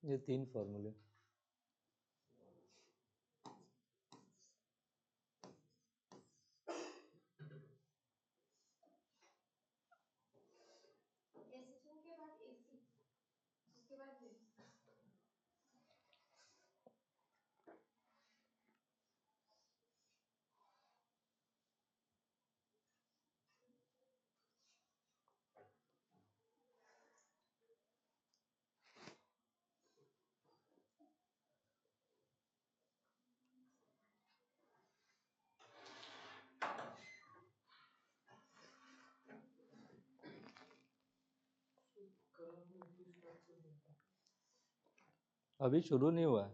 ये 3 फॉर्मूले। एसएचओ के बाद एसी, उसके बाद अभी शुरू नहीं हुआ है,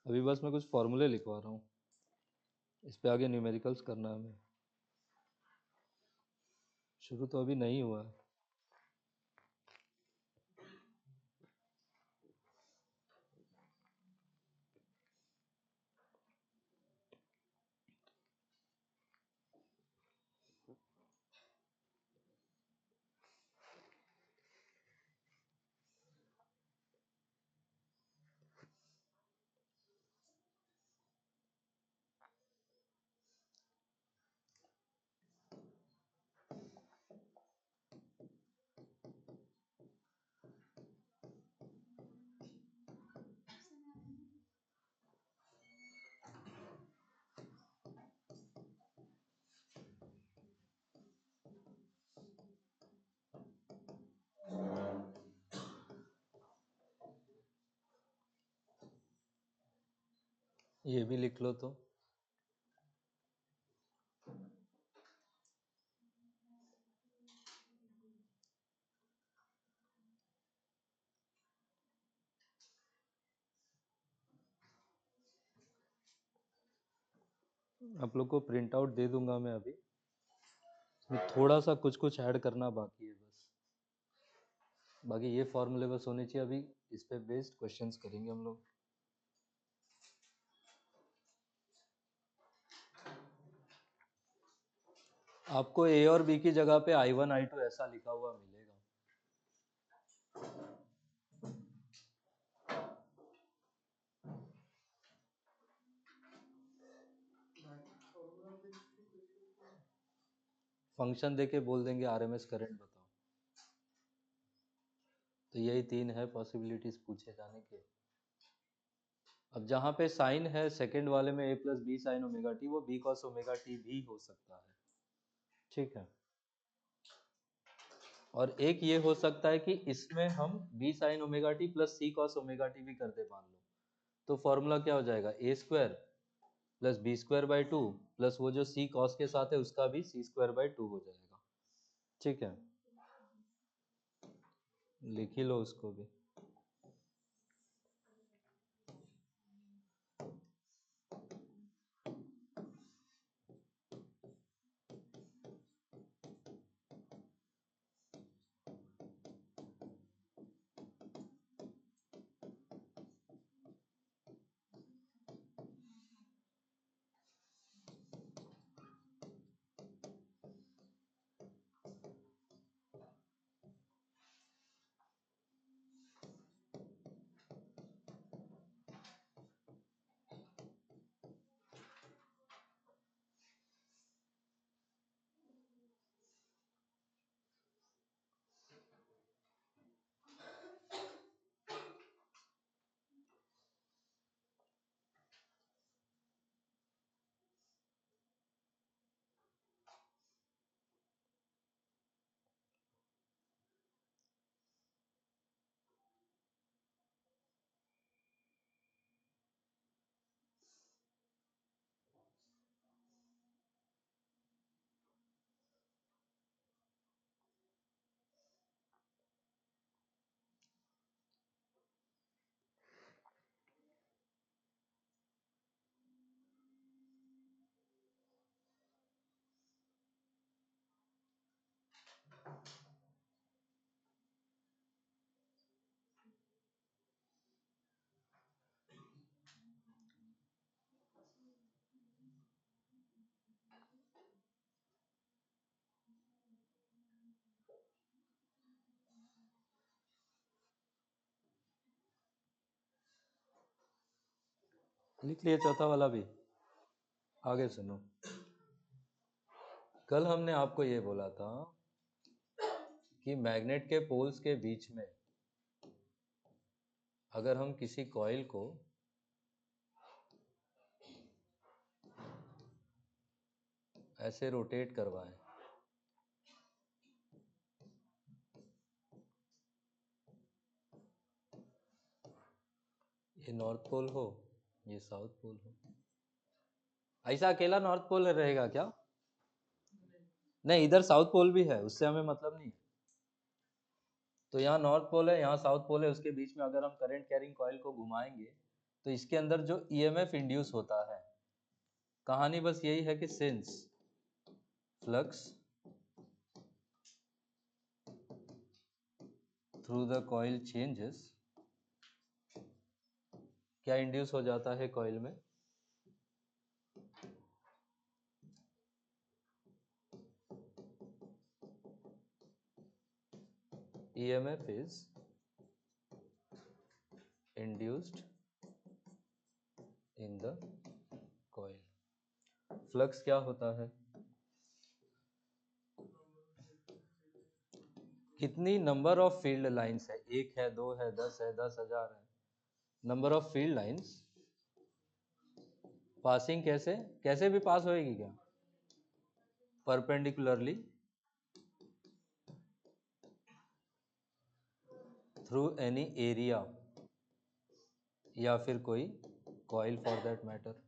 अभी बस मैं कुछ फॉर्मूले लिखवा रहा हूँ, इस पे आगे न्यूमेरिकल्स करना है हमें। शुरू तो अभी नहीं हुआ है। ये भी लिख लो तो। आप लोग को प्रिंट आउट दे दूंगा मैं अभी, इसमें थोड़ा सा कुछ कुछ ऐड करना बाकी है बस, बाकी ये फॉर्मूले बस होने चाहिए। अभी इस पे बेस्ड क्वेश्चंस करेंगे हम लोग। आपको ए और बी की जगह पे I1 I2 ऐसा लिखा हुआ मिलेगा। फंक्शन देके बोल देंगे आरएमएस करंट बताओ। तो यही 3 है पॉसिबिलिटीज पूछे जाने के। अब जहाँ पे साइन है सेकंड वाले में a plus B sine omega T, वो b कॉस ओमेगा टी भी हो सकता है, ठीक है। और एक ये हो सकता है कि इसमें हम b sign omega T plus c cos omega T भी कर दे मान लो, तो फॉर्मूला क्या हो जाएगा, A square plus B square by two plus वो जो c कॉस के साथ है उसका भी c स्क्वायर बाई टू हो जाएगा, ठीक है। लिख ही लो उसको भी। लिख लिए चौथा वाला भी। आगे सुनो, कल हमने आपको ये बोला था कि मैग्नेट के पोल्स के बीच में अगर हम किसी कॉइल को ऐसे रोटेट करवाएं, ये नॉर्थ पोल हो, ये साउथ पोल हो, ऐसा अकेला नॉर्थ पोल रहेगा क्या? नहीं, इधर साउथ पोल भी है, उससे हमें मतलब नहीं है। तो यहाँ नॉर्थ पोल है, यहाँ साउथ पोल है, उसके बीच में अगर हम करंट कैरिंग कॉइल को घुमाएंगे तो इसके अंदर जो ईएमएफ इंड्यूस होता है, कहानी बस यही है कि since flux through the coil changes, क्या इंड्यूस हो जाता है कॉइल में? EMF is induced in the coil. Flux क्या होता है? कितनी नंबर ऑफ फील्ड लाइंस है? 1 है, 2 है, 10 है, 10,000 है। Number of field lines passing कैसे कैसे भी पास होएगी क्या? परपेंडिकुलरली थ्रू एनी एरिया या फिर कोई कॉइल फॉर दैट मैटर।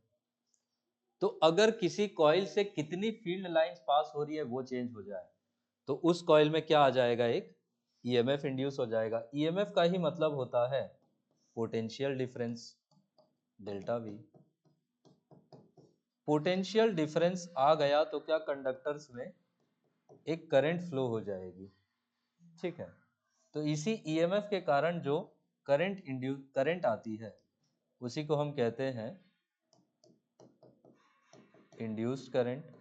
तो अगर किसी कॉइल से कितनी फील्ड लाइंस पास हो रही है वो चेंज हो जाए तो उस कॉइल में क्या आ जाएगा? एक ईएमएफ इंड्यूस हो जाएगा। ईएमएफ का ही मतलब होता है potential difference, delta V. Potential difference आ गया तो क्या कंडक्टर्स में एक करंट फ्लो हो जाएगी, ठीक है। तो इसी ईएमएफ के कारण जो करंट आती है उसी को हम कहते हैं इंड्यूस्ड करंट।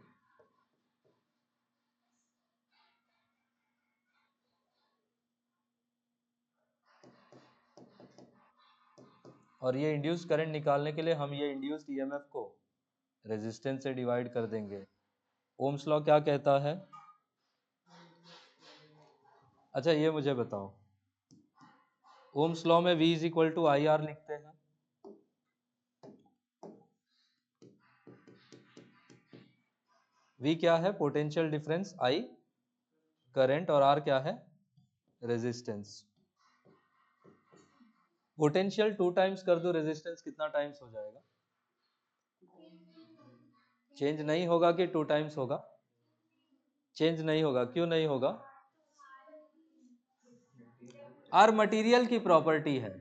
और ये इंड्यूस्ड करंट निकालने के लिए हम ये इंड्यूस्ड ईएमएफ को रेजिस्टेंस से डिवाइड कर देंगे। ओम्स लॉ क्या कहता है? अच्छा ये मुझे बताओ, ओम्स लॉ में V is equal to I R लिखते हैं। V क्या है? पोटेंशियल डिफरेंस, I करंट और R क्या है? रेजिस्टेंस। पोटेंशियल 2 टाइम्स कर दो रेजिस्टेंस कितना टाइम्स हो जाएगा? चेंज नहीं होगा कि 2 टाइम्स होगा? चेंज नहीं होगा, क्यों नहीं होगा? आर मटेरियल की प्रॉपर्टी है,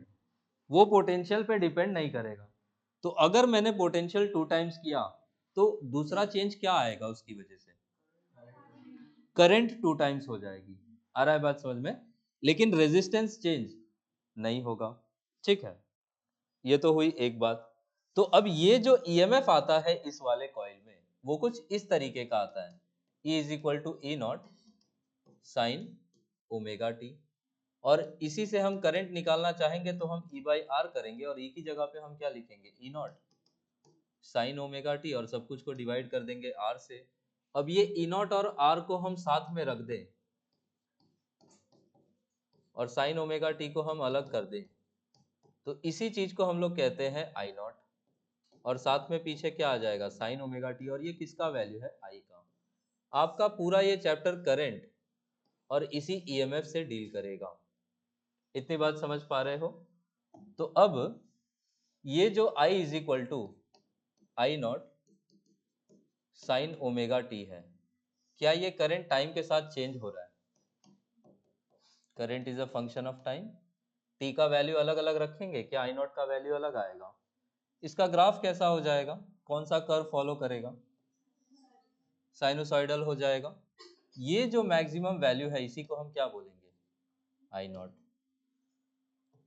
वो पोटेंशियल पे डिपेंड नहीं करेगा। तो अगर मैंने पोटेंशियल 2 टाइम्स किया तो दूसरा चेंज क्या आएगा? उसकी वजह से करंट 2 टाइम्स हो जाएगी। आ रहा है बात समझ में? लेकिन रेजिस्टेंस चेंज नहीं होगा, ठीक है। ये तो हुई एक बात। तो अब ये जो ईएमएफ आता है इस वाले कॉइल में वो कुछ इस तरीके का आता है, E is equal to E naught sine omega T. और इसी से हम करंट निकालना चाहेंगे तो हम E बाई आर करेंगे और E की जगह पे हम क्या लिखेंगे? E naught sine omega T और सब कुछ को डिवाइड कर देंगे R से। अब ये E नॉट और R को हम साथ में रख दें और साइन ओमेगा टी को हम अलग कर दें तो इसी चीज को हम लोग कहते हैं आई नॉट। और साथ में पीछे क्या आ जाएगा? Sign omega T. और ये किसका वैल्यू है? आई का। आपका पूरा ये चैप्टर करंट और इसी ईएमएफ से डील करेगा। इतनी बात समझ पा रहे हो? तो अब ये जो I is equal to I naught sine omega T है, क्या ये करंट टाइम के साथ चेंज हो रहा है? Current is a function of time. T का वैल्यू अलग अलग रखेंगे, क्या आई नॉट का वैल्यू अलग आएगा? इसका ग्राफ कैसा हो जाएगा? कौन सा कर्व फॉलो करेगा? साइनोसॉइडल हो जाएगा। ये जो मैक्सिमम वैल्यू है इसी को हम क्या बोलेंगे? आई नॉट।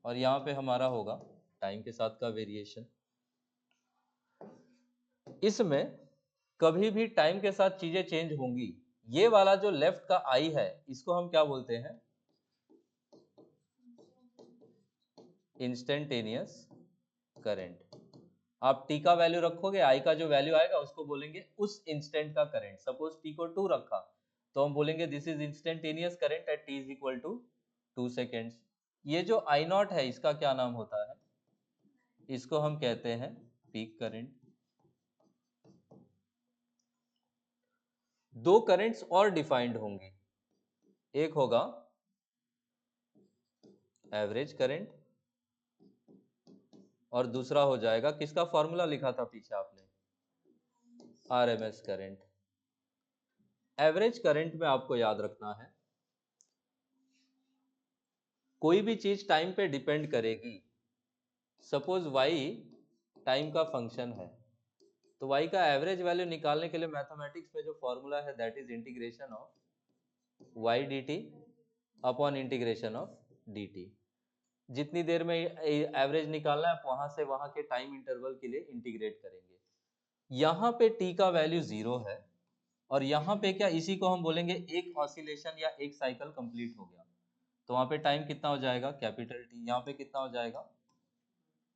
और यहाँ पे हमारा होगा टाइम के साथ का वेरिएशन। इसमें कभी भी टाइम के साथ चीजें चेंज होंगी। ये वाला जो लेफ्ट का आई है इसको हम क्या बोलते हैं? Instantaneous current. आप t का वैल्यू रखोगे, i का जो वैल्यू आएगा उसको बोलेंगे उस इंस्टेंट का करंट। सपोज t को 2 रखा तो हम बोलेंगे this is instantaneous current at t is equal to 2 seconds. ये जो I नॉट है इसका क्या नाम होता है? इसको हम कहते हैं पीक करंट। दो करंट्स और डिफाइंड होंगे, एक होगा एवरेज करंट और दूसरा हो जाएगा, किसका फॉर्मूला लिखा था पीछे आपने? RMS current. एवरेज करंट में आपको याद रखना है कोई भी चीज टाइम पे डिपेंड करेगी। सपोज y टाइम का फंक्शन है तो y का एवरेज वैल्यू निकालने के लिए मैथमेटिक्स में जो फॉर्मूला है that is integration of y dt upon integration of dt। जितनी देर में एवरेज निकालना है आप वहां से वहां के टाइम इंटरवल के लिए इंटीग्रेट करेंगे। यहाँ पे t का वैल्यू 0 है और यहाँ पे क्या, इसी को हम बोलेंगे एक ऑसिलेशन या एक साइकिल कंप्लीट हो गया। तो वहां पे टाइम कितना हो जाएगा? Capital T। यहाँ पे कितना हो जाएगा?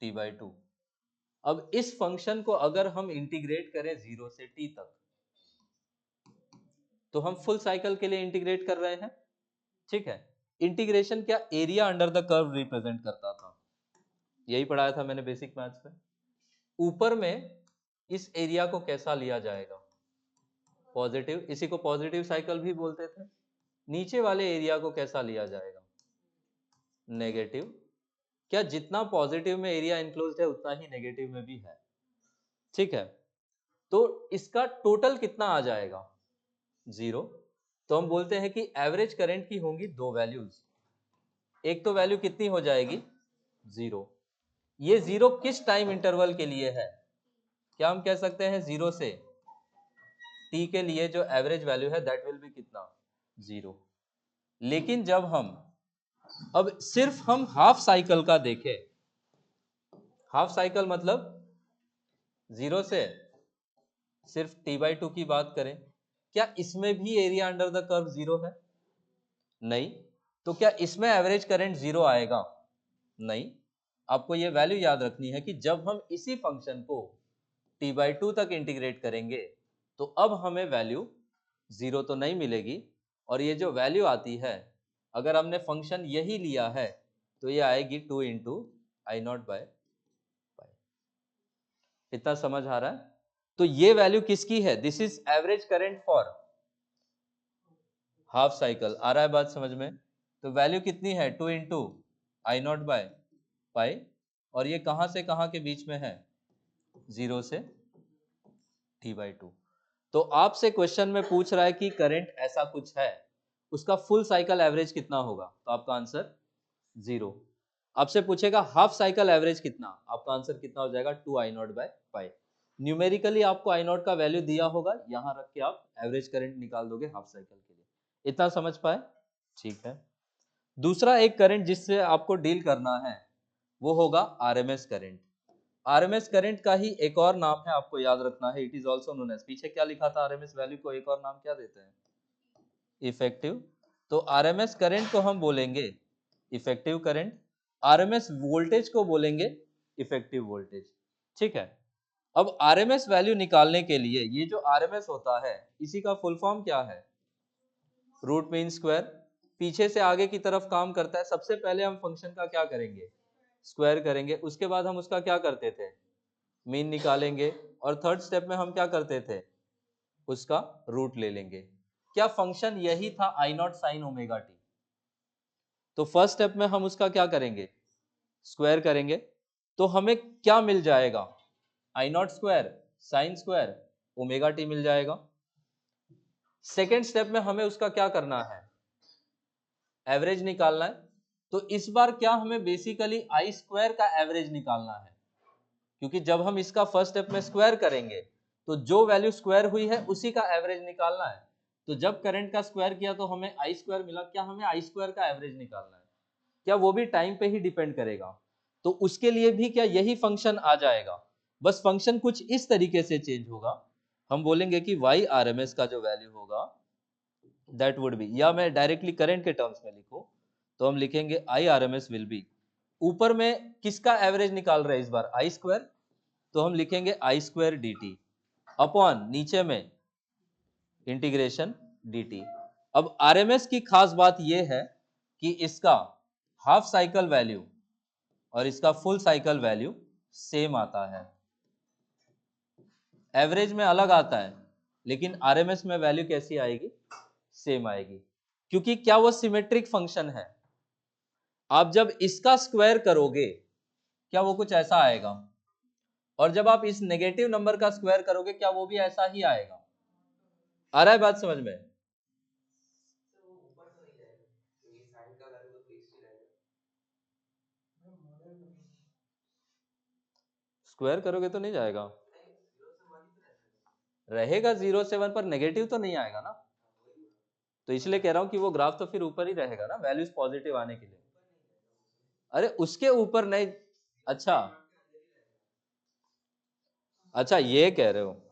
t/2। अब इस फंक्शन को अगर हम इंटीग्रेट करें 0 से t तक तो हम फुल साइकिल के लिए इंटीग्रेट कर रहे हैं, ठीक है। इंटीग्रेशन क्या area under the curve represent करता था, यही पढ़ाया था मैंने बेसिक मैथ्स में। ऊपर में इस एरिया को कैसा लिया जाएगा? पॉजिटिव, इसी को पॉजिटिव साइकिल भी बोलते थे। नीचे वाले एरिया को कैसा लिया जाएगा? नेगेटिव। क्या जितना पॉजिटिव में एरिया इनक्लोज्ड है उतना ही नेगेटिव में भी है, ठीक है। तो इसका टोटल कितना आ जाएगा? 0। तो हम बोलते हैं कि एवरेज करंट की होंगी दो वैल्यूज, एक तो वैल्यू कितनी हो जाएगी? 0। ये 0 किस टाइम इंटरवल के लिए है? क्या हम कह सकते हैं 0 से t के लिए जो एवरेज वैल्यू है दैट विल बी कितना? 0। लेकिन जब हम अब सिर्फ हम हाफ साइकिल का देखें, हाफ साइकिल मतलब 0 से सिर्फ t/2 की बात करें, क्या इसमें भी एरिया अंडर द कर्व 0 है? नहीं। तो क्या इसमें एवरेज करंट 0 आएगा? नहीं। आपको ये वैल्यू याद रखनी है कि जब हम इसी फंक्शन को t/2 तक इंटीग्रेट करेंगे तो अब हमें वैल्यू 0 तो नहीं मिलेगी, और ये जो वैल्यू आती है अगर हमने फंक्शन यही लिया है तो ये आएगी 2 into I naught by pi. इतना समझ आ रहा है? तो ये वैल्यू किसकी है? This is average current for half cycle. आ रहा है बात समझ में? तो वैल्यू कितनी है? 2 into I naught by pi, और ये कहां से कहां के बीच में है? 0 से t/2। तो आपसे क्वेश्चन में पूछ रहा है कि करंट ऐसा कुछ है, उसका फुल साइकिल एवरेज कितना होगा? तो आपका आंसर 0। आपसे पूछेगा हाफ साइकिल एवरेज कितना, आपका आंसर कितना हो जाएगा? 2 I naught by pi. Numerically आपको आई नॉट का वैल्यू दिया होगा, यहां रख के आप एवरेज करंट निकाल दोगे हाफ साइकिल के लिए। इतना समझ पाए? ठीक है। दूसरा एक करंट जिससे आपको डील करना है वो होगा आरएमएस करंट। आरएमएस करंट का ही एक और नाम है, आपको याद रखना है, it is also known as, पीछे क्या लिखा था आरएमएस वैल्यू को एक और नाम क्या देते हैं? इफेक्टिव। तो आरएमएस करंट को हम बोलेंगे इफेक्टिव करंट, आरएमएस वोल्टेज को बोलेंगे इफेक्टिव वोल्टेज, ठीक है। अब आरएमएस वैल्यू निकालने के लिए ये जो आरएमएस होता है इसी का फुल फॉर्म क्या है? Root mean square. पीछे से आगे की तरफ काम करता है, सबसे पहले हम फंक्शन का क्या करेंगे? स्क्वायर करेंगे, उसके बाद हम उसका क्या करते थे? मीन निकालेंगे, और थर्ड स्टेप में हम क्या करते थे? उसका रूट ले लेंगे। क्या फंक्शन यही था आई नॉट साइन ओमेगा टी? तो फर्स्ट स्टेप में हम उसका क्या करेंगे? स्क्वायर करेंगे। तो हमें क्या मिल जाएगा? I naught square sine square omega T मिल जाएगा। सेकेंड स्टेप में हमें उसका क्या करना है? एवरेज निकालना है। तो इस बार क्या हमें बेसिकली आई स्क्वायर का एवरेज निकालना है, क्योंकि जब हम इसका फर्स्ट स्टेप में स्क्वायर करेंगे तो जो वैल्यू स्क्वायर हुई है उसी का एवरेज निकालना है। तो जब करंट का स्क्वायर किया तो हमें आई स्क्वायर मिला, क्या हमें आई स्क्वायर का एवरेज निकालना है? क्या वो भी टाइम पे ही डिपेंड करेगा? तो उसके लिए भी क्या यही फंक्शन आ जाएगा, बस फंक्शन कुछ इस तरीके से चेंज होगा। हम बोलेंगे कि वाई आरएमएस का जो वैल्यू होगा दैट वुड बी, या मैं डायरेक्टली करंट के टर्म्स में लिखूं तो हम लिखेंगे आई आरएमएस विल बी, ऊपर में किसका एवरेज निकाल रहे हैं इस बार? आई स्क्वायर। तो हम लिखेंगे आई स्क्वायर डी टी अपॉन नीचे में इंटीग्रेशन डी टी। अब आरएमएस की खास बात यह है कि इसका हाफ साइकिल वैल्यू और इसका फुल साइकिल वैल्यू सेम आता है। एवरेज में अलग आता है लेकिन आरएमएस में वैल्यू कैसी आएगी, सेम आएगी, क्योंकि क्या वो सिमेट्रिक फंक्शन है। आप जब इसका स्क्वायर करोगे क्या वो कुछ ऐसा आएगा, और जब आप इस नेगेटिव नंबर का स्क्वायर करोगे क्या वो भी ऐसा ही आएगा। आ रहा है बात समझ में? स्क्वायर करोगे तो नहीं जाएगा, रहेगा 0 से 1 पर नेगेटिव तो नहीं आएगा ना, तो इसलिए कह रहा हूं कि वो ग्राफ तो फिर ऊपर ही रहेगा ना वैल्यूज पॉजिटिव आने के लिए। अरे उसके ऊपर नहीं, अच्छा अच्छा ये कह रहे हो।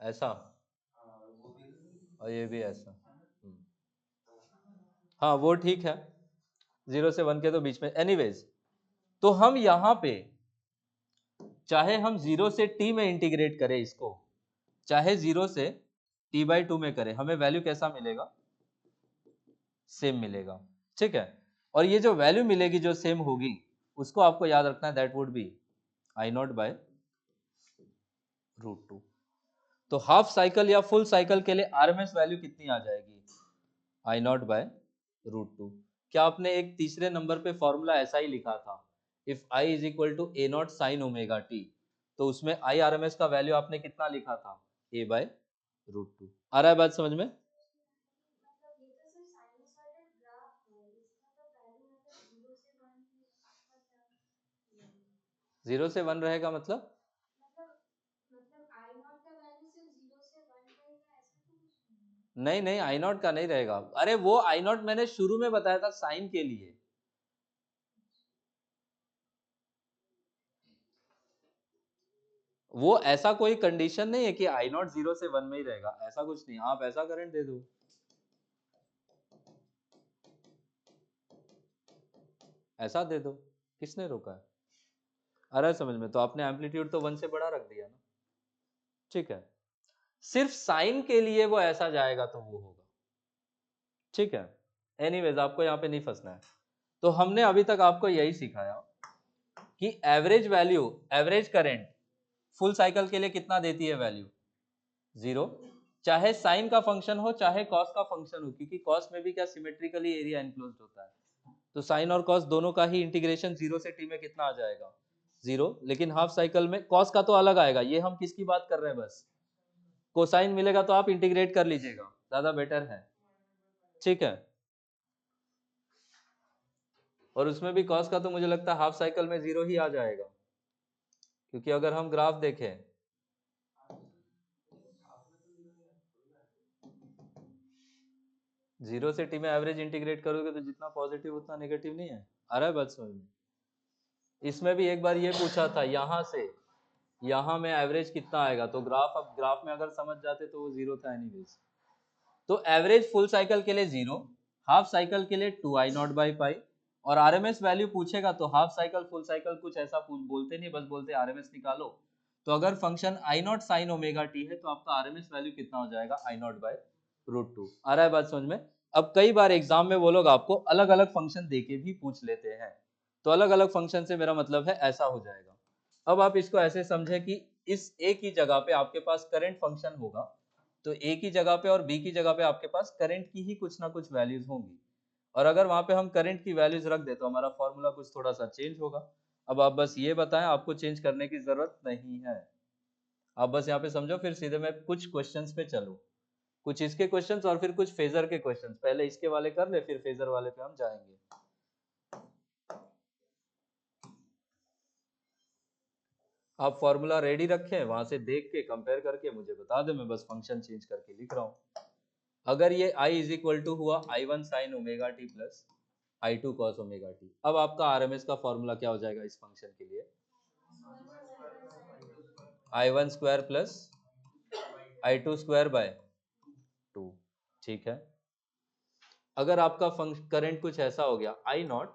ऐसा, और ये भी ऐसा। हाँ वो ठीक है, 0 से 1 के तो बीच में एनीवेज। तो हम यहां पे चाहे हम 0 से t में इंटीग्रेट करें इसको, चाहे 0 से t/2 में करें, हमें वैल्यू कैसा मिलेगा, सेम मिलेगा। ठीक है, और ये जो वैल्यू मिलेगी जो सेम होगी उसको आपको याद रखना है, दैट वुड बी I0/√2। तो हाफ साइकिल या फुल साइकिल के लिए आरएमएस वैल्यू कितनी आ जाएगी, I0/√2। क्या आपने एक तीसरे नंबर पे फॉर्मूला ऐसा ही लिखा था, if I is equal to A0 sin omega T, तो उसमें I RMS का वैल्यू आपने कितना लिखा था, A/√2। आ रहा है बात समझ में? मतलब ये तो सिर्फ साइनसॉइडल ग्राफ है, इसका तो वैल्यू मतलब 0 से 1 0 से 1 रहेगा मतलब आई नॉट का वैल्यू सिर्फ 0 से 1 रहेगा, ऐसा तो कुछ नहीं है। नहीं नहीं, I0 का नहीं रहेगा। अरे वो I0 मैंने शुरू में बताया था साइन के लिए, वो ऐसा कोई कंडीशन नहीं है कि I0 0 से 1 में ही रहेगा, ऐसा कुछ नहीं। आप ऐसा करंट दे दो, ऐसा दे दो, किसने रोका है? अरे समझ में, तो आपने एम्पलीट्यूड तो 1 से बड़ा रख दिया ना। ठीक है, सिर्फ साइन के लिए वो ऐसा जाएगा तो वो होगा। ठीक है, एनीवेज आपको यहाँ पे नहीं फंसना है। तो हमने अभी तक आपको यही सिखाया कि average value, average current full cycle के लिए कितना देती है वैल्यू, 0, चाहे साइन का फंक्शन हो चाहे कॉस का फंक्शन हो, क्योंकि कॉस में भी क्या सिमेट्रिकली एरिया एनक्लोज्ड होता है, तो साइन और कॉस दोनों का ही इंटीग्रेशन 0 से t में कितना आ जाएगा, 0। लेकिन हाफ साइकिल में कॉस का तो अलग आएगा, ये हम किसकी बात कर रहे हैं, बस कोसाइन मिलेगा तो आप इंटीग्रेट कर लीजिएगा, ज्यादा बेटर है। ठीक है, और उसमें भी कॉस का तो मुझे लगता है हाफ साइकिल में 0 ही आ जाएगा, क्योंकि अगर हम ग्राफ देखें, जीरो से टी में एवरेज इंटीग्रेट करोगे तो जितना पॉजिटिव उतना नेगेटिव नहीं है। आ रहा है बात समझ में? इसमें भी एक बार ये पूछा था, यहां से यहां में एवरेज कितना आएगा, तो ग्राफ, अब ग्राफ में अगर समझ जाते तो वो 0 था एनीवेज। तो एवरेज फुल साइकिल के लिए 0, हाफ साइकिल के लिए 2I0/पाई, और आरएमएस वैल्यू पूछेगा तो हाफ साइकिल फुल साइकिल कुछ ऐसा बोलते नहीं, बस बोलते आरएमएस निकालो। तो अगर function I0 sin omega T है तो आपका आरएमएस वैल्यू कितना हो जाएगा, I0/√2। आ रहा है बात समझ में? अब कई बार एग्जाम में वो लोग आपको अलग अलग फंक्शन देके भी पूछ लेते हैं, तो अलग अलग फंक्शन से मेरा मतलब है ऐसा हो जाएगा। अब आप इसको ऐसे समझे कि इस ए की जगह पे आपके पास करंट फंक्शन होगा, तो ए की जगह पे और बी की जगह पे आपके पास करंट की ही कुछ ना कुछ वैल्यूज होंगी, और अगर वहां पे हम करंट की वैल्यूज रख दे तो हमारा फॉर्मूला कुछ थोड़ा सा चेंज होगा। अब आप बस ये बताएं, आपको चेंज करने की जरूरत नहीं है, आप बस यहाँ पे समझो, फिर सीधे मैं कुछ क्वेश्चंस पे चलो, कुछ इसके क्वेश्चंस और फिर कुछ फेजर के क्वेश्चंस, पहले इसके वाले कर ले फिर फेजर वाले पे हम जाएंगे। आप फॉर्मूला रेडी रखें, वहां से देख के कंपेयर करके मुझे बता दे, मैं बस फंक्शन चेंज करके लिख रहा हूँ। अगर ये I इज इक्वल टू हुआ I1 sin omega T plus I2 cos omega T, अब आपका आरएमएस का फॉर्मूला क्या हो जाएगा इस फंक्शन के लिए, I1 square plus I2 square by 2। ठीक है, अगर आपका करंट कुछ ऐसा हो गया I not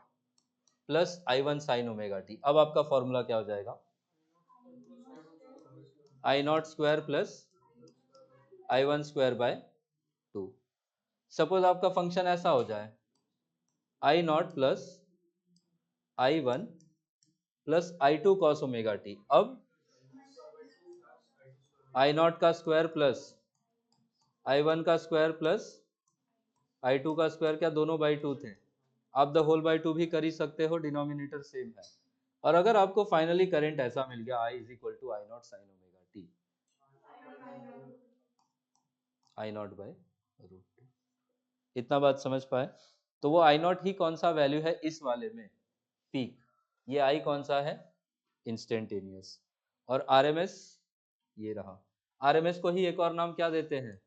plus I1 sign omega T, अब आपका फॉर्मूला क्या हो जाएगा? I not square plus I1 square by 2। Suppose आपका फंक्शन ऐसा हो जाए I not plus I1 plus I2 cos omega T, अब I नॉट का स्क्वायर प्लस I1 का स्क्वायर प्लस I2 का स्क्वायर, क्या दोनों बाई 2 थे, आप द होल बाई 2 भी कर ही सकते हो, डिनोमिनेटर सेम है। और अगर आपको फाइनली करंट ऐसा मिल गया I is equal to I naught sine omega T, I naught by root 2। इतना बात समझ पाए? तो वो आई नॉट ही कौन सा वैल्यू है इस वाले में? पीक। ये आई कौन सा है? इंस्टेंटेनियस। और आरएमएस ये रहा। आरएमएस को ही एक और नाम क्या देते हैं?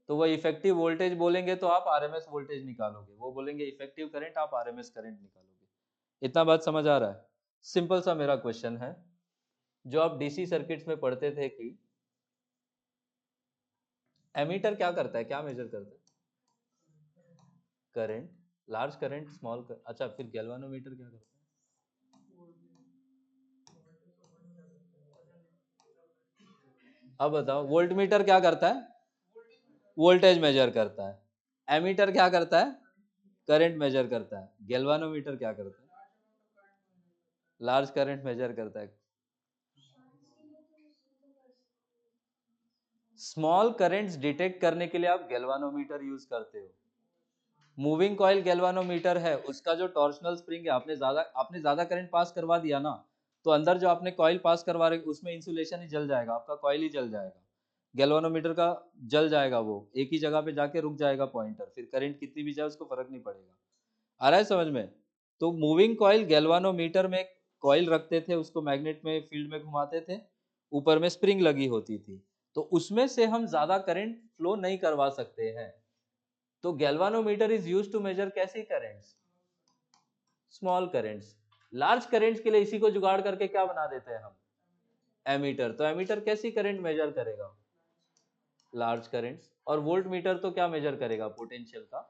तो वो इफेक्टिव वोल्टेज बोलेंगे तो आप आरएमएस वोल्टेज निकालोगे, वो बोलेंगे इफेक्टिव करंट, आप आरएमएस करंट निकालोगे। इतना बात समझ आ रहा है? सिंपल सा मेरा क्वेश्चन है, जो आप डीसी सर्किट्स में पढ़ते थे कि एमीटर क्या करता है, क्या मेजर करता है? करंट, लार्ज करंट, स्मॉल अच्छा, फिर गैल्वानोमीटर क्या करता है? अब बताओ, वोल्टमीटर क्या करता है? वोल्टेज मेजर करता है। एमीटर क्या करता है? करंट मेजर करता है। गैल्वानोमीटर क्या करता है? लार्ज करंट मेजर करता है। स्मॉल करंट्स डिटेक्ट करने के लिए आप गैल्वानोमीटर यूज करते हो। मूविंग कॉइल गैल्वानोमीटर है, उसका जो टॉर्शनल स्प्रिंग है, आपने ज्यादा करंट पास करवा दिया ना, तो अंदर जो आपने कॉइल पास करवा रहे उसमें इंसुलेशन ही जल जाएगा, आपका कॉइल ही जल जाएगा। गैल्वानोमीटर का जल जाएगा, वो एक ही जगह पे जाके रुक जाएगा पॉइंटर, फिर करंट कितनी भी जाए उसको फर्क नहीं पड़ेगा। आ रहा है समझ में? तो मूविंग कॉइल गैल्वानोमीटर में कॉइल रखते थे, उसको मैग्नेट में फील्ड में घुमाते थे, ऊपर में स्प्रिंग लगी होती थी, तो उसमें से हम ज्यादा करंट फ्लो नहीं करवा सकते हैं। तो galvanometer is used to measure कैसी currents? Small currents. Large currents के लिए इसी को जुगाड़ करके क्या बना देते हैं हम? एमीटर। तो एमीटर कैसी करंट मेजर करेगा? Large currents. और वोल्ट मीटर तो क्या मेजर करेगा? पोटेंशियल का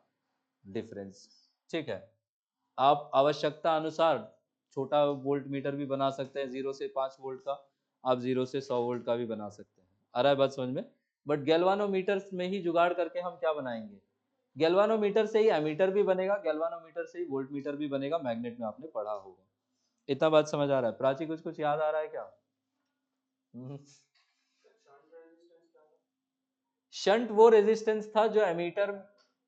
डिफरेंस। ठीक है, आप आवश्यकता अनुसार छोटा वोल्ट मीटर भी बना सकते हैं, 0 से 5 वोल्ट का, आप 0 से 100 वोल्ट का भी बना सकते हैं। आ रहा है बात समझ में? बट गैल्वानोमीटर में ही जुगाड़ करके हम क्या बनाएंगे? गैल्वानोमीटर से ही एमीटर भी बनेगा, गैल्वानोमीटर से ही वोल्ट मीटर भी बनेगा, मैग्नेट में आपने पढ़ा होगा। इतना बात समझ आ रहा है? प्राची कुछ कुछ याद आ रहा है क्या? शंट वो रेजिस्टेंस था जो एमीटर,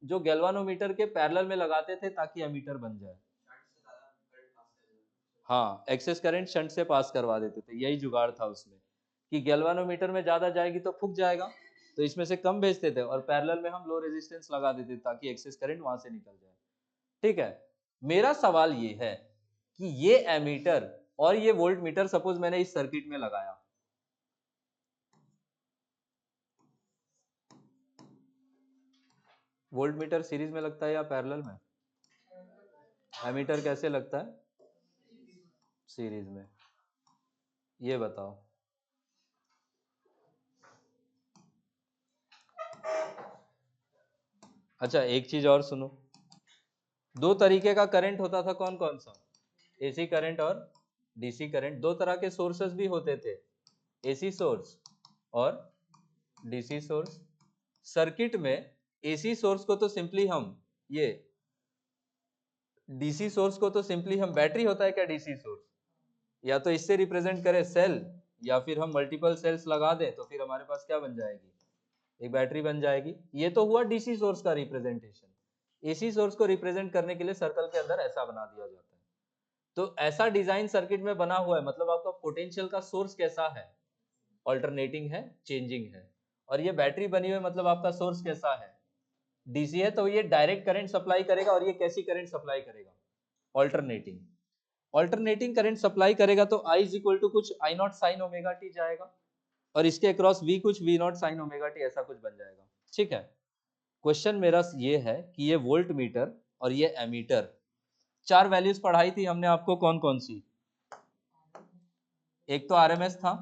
जो गैल्वानोमीटर के पैरेलल में लगाते थे ताकि एमीटर बन जाए। हाँ, एक्सेस करंट शंट से पास करवा देते थे, यही जुगाड़ था उसमें, कि गैल्वानोमीटर में ज्यादा जाएगी तो फूक जाएगा, तो इसमें से कम भेजते थे और पैरेलल में हम लो रेजिस्टेंस लगा देते थे ताकि एक्सेस करंट वहां से निकल जाए। ठीक है, मेरा सवाल ये है कि ये एमीटर और ये वोल्ट मीटर सपोज मैंने इस सर्किट में लगाया, वोल्ट मीटर सीरीज में लगता है या पैरेलल में? एमीटर कैसे लगता है? सीरीज में। ये बताओ। अच्छा, एक चीज और सुनो, दो तरीके का करंट होता था, कौन कौन सा? एसी करंट और डीसी करंट। दो तरह के सोर्सेस भी होते थे, एसी सोर्स और डीसी सोर्स। सर्किट में एसी सोर्स को तो सिंपली हम ये, डीसी सोर्स को तो सिंपली हम, बैटरी होता है क्या डीसी सोर्स, या तो इससे रिप्रेजेंट करें सेल, या फिर हम मल्टीपल सेल्स लगा दें तो फिर हमारे पास क्या बन जाएगी? एक बैटरी बन जाएगी। ये तो हुआ डीसी सोर्स का रिप्रेजेंटेशन। एसी सोर्स को रिप्रेजेंट करने के लिए सर्कल के अंदर ऐसा बना दिया जाता है। तो ऐसा डिजाइन सर्किट में बना हुआ है, मतलब आपका पोटेंशियल का सोर्स कैसा है? ऑल्टरनेटिंग है, चेंजिंग है। और ये बैटरी बनी हुई है, मतलब आपका सोर्स कैसा है? डीसी है, तो ये डायरेक्ट करंट सप्लाई करेगा, और ये कैसी करंट सप्लाई करेगा? ऑल्टरनेटिंग। ऑल्टरनेटिंग करंट सप्लाई करेगा, तो I इज इक्वल टू कुछ I not sine omega T जाएगा, और इसके अक्रॉस V कुछ V not sine omega T, ऐसा कुछ बन जाएगा। ठीक है, क्वेश्चन मेरा ये है कि ये वोल्ट मीटर और ये एमीटर, चार वैल्यूज पढ़ाई थी हमने आपको, कौन कौन सी? एक तो आरएमएस था,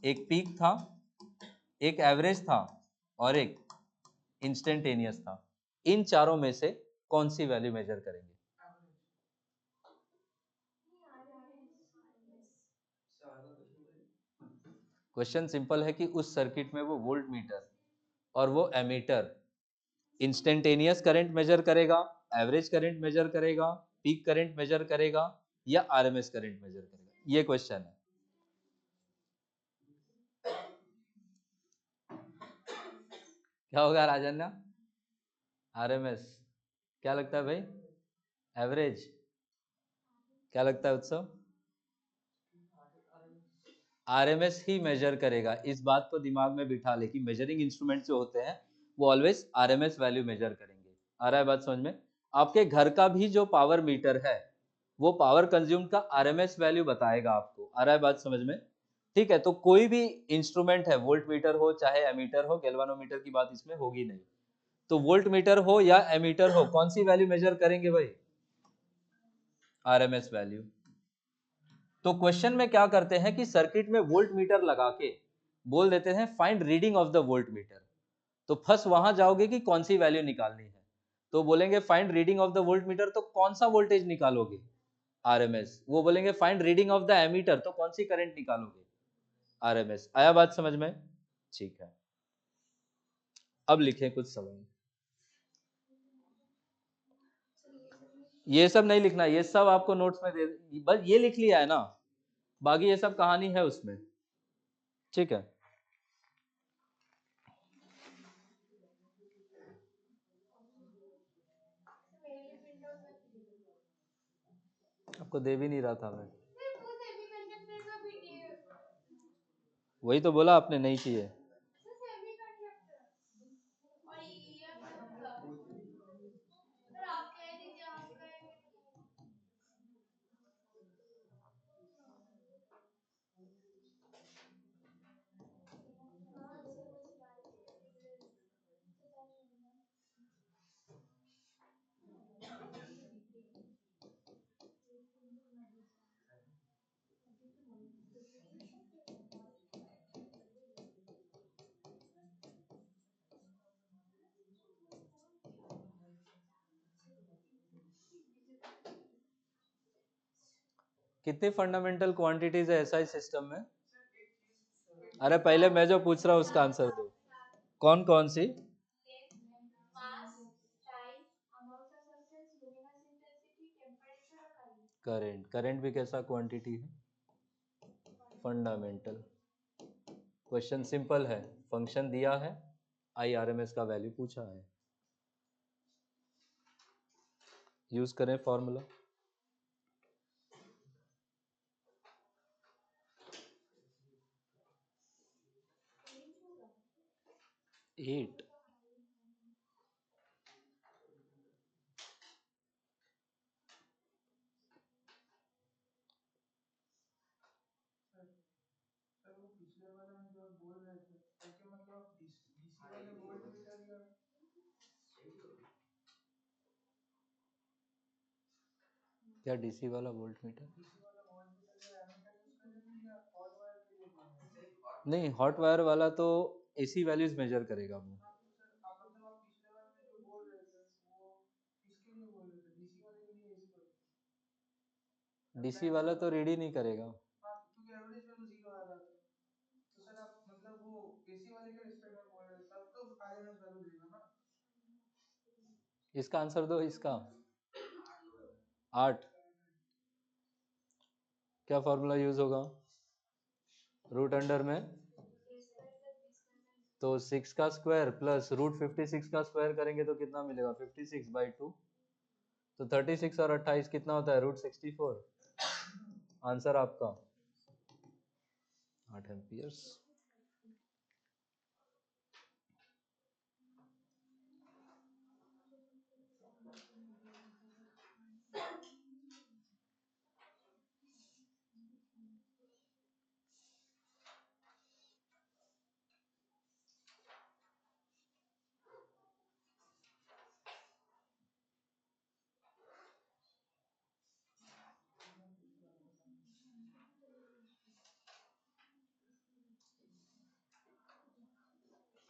एक पीक था, एक एवरेज था और एक इंस्टेंटेनियस था। इन चारों में से कौन सी वैल्यू मेजर करेंगे? क्वेश्चन सिंपल है कि उस सर्किट में वो वोल्ट मीटर और वो एमीटर इंस्टेंटेनियस करंट मेजर करेगा, एवरेज करंट मेजर करेगा, पीक करंट मेजर करेगा या आरएमएस करंट मेजर करेगा, ये क्वेश्चन है। क्या होगा राजन्या? आरएमएस। क्या लगता है भाई? एवरेज। क्या लगता है उत्सव? आरएमएस ही मेजर करेगा। इस बात को दिमाग में बिठा ले कि मेजरिंग इंस्ट्रूमेंट जो होते हैं वो ऑलवेज आरएमएस वैल्यू मेजर करेंगे। आ रहा है बात समझ में? आपके घर का भी जो पावर मीटर है वो पावर कंज्यूम का आरएमएस वैल्यू बताएगा आपको। आ रहा है बात समझ में? ठीक है, तो कोई भी इंस्ट्रूमेंट है, वोल्ट मीटर हो चाहे एमीटर हो, गैल्वानोमीटर की बात इसमें होगी नहीं। तो वोल्ट मीटर हो या एमीटर हो, कौन सी वैल्यू मेजर करेंगे भाई? RMS value. तो क्वेश्चन में क्या करते हैं कि सर्किट में वोल्ट मीटर लगा के बोल देते हैं find reading of the voltmeter. तो फर्स्ट वहां जाओगे कि कौन सी वैल्यू निकालनी है, तो बोलेंगे find reading of the voltmeter, तो कौन सा वोल्टेज निकालोगे? आरएमएस। वो बोलेंगे find reading of the ammeter, तो कौन सी करंट निकालोगे? आरएमएस। आया बात समझ में? ठीक है, अब लिखें कुछ सवाल। ये सब नहीं लिखना, ये सब आपको नोट्स में दे, बस ये लिख लिया है ना, बाकी ये सब कहानी है उसमें। ठीक है, आपको दे भी नहीं रहा था मैं, वही तो बोला आपने नहीं चाहिए। कितनी फंडामेंटल क्वांटिटीज है एसआई सिस्टम में? अरे पहले मैं जो पूछ रहा हूँ उसका आंसर दो। कौन कौन सी? करंट। करंट भी कैसा क्वांटिटी है? फंडामेंटल। क्वेश्चन सिंपल है, फंक्शन दिया है, आई आरएमएस का वैल्यू पूछा है, यूज करें फॉर्मूला। 8। क्या डीसी वाला वोल्ट मीटर? नहीं, हॉट वायर वाला तो एसी वैल्यूज मेजर करेगा वो। डीसी वाला तो रीड ही नहीं करेगा। इसका आंसर दो, इसका 8। क्या फॉर्मूला यूज होगा? रूट अंडर में तो 6 का स्क्वायर प्लस रूट 56 का स्क्वायर करेंगे तो कितना मिलेगा? 56/2। तो 36 और 28 कितना होता है? रूट 64। आंसर आपका 8 एम्पियर्स।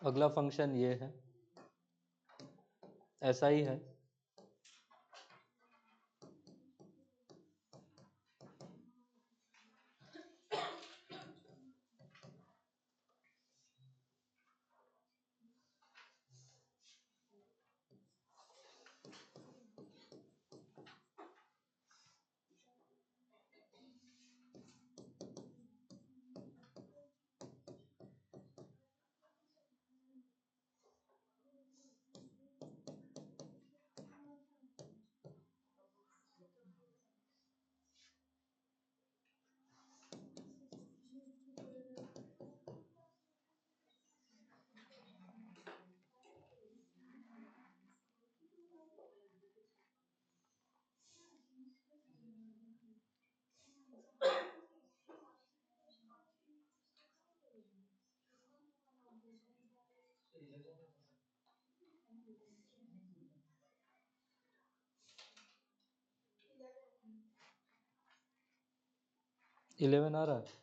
अगला फंक्शन ये है, ऐसा ही है। इलेवन आ रहा है।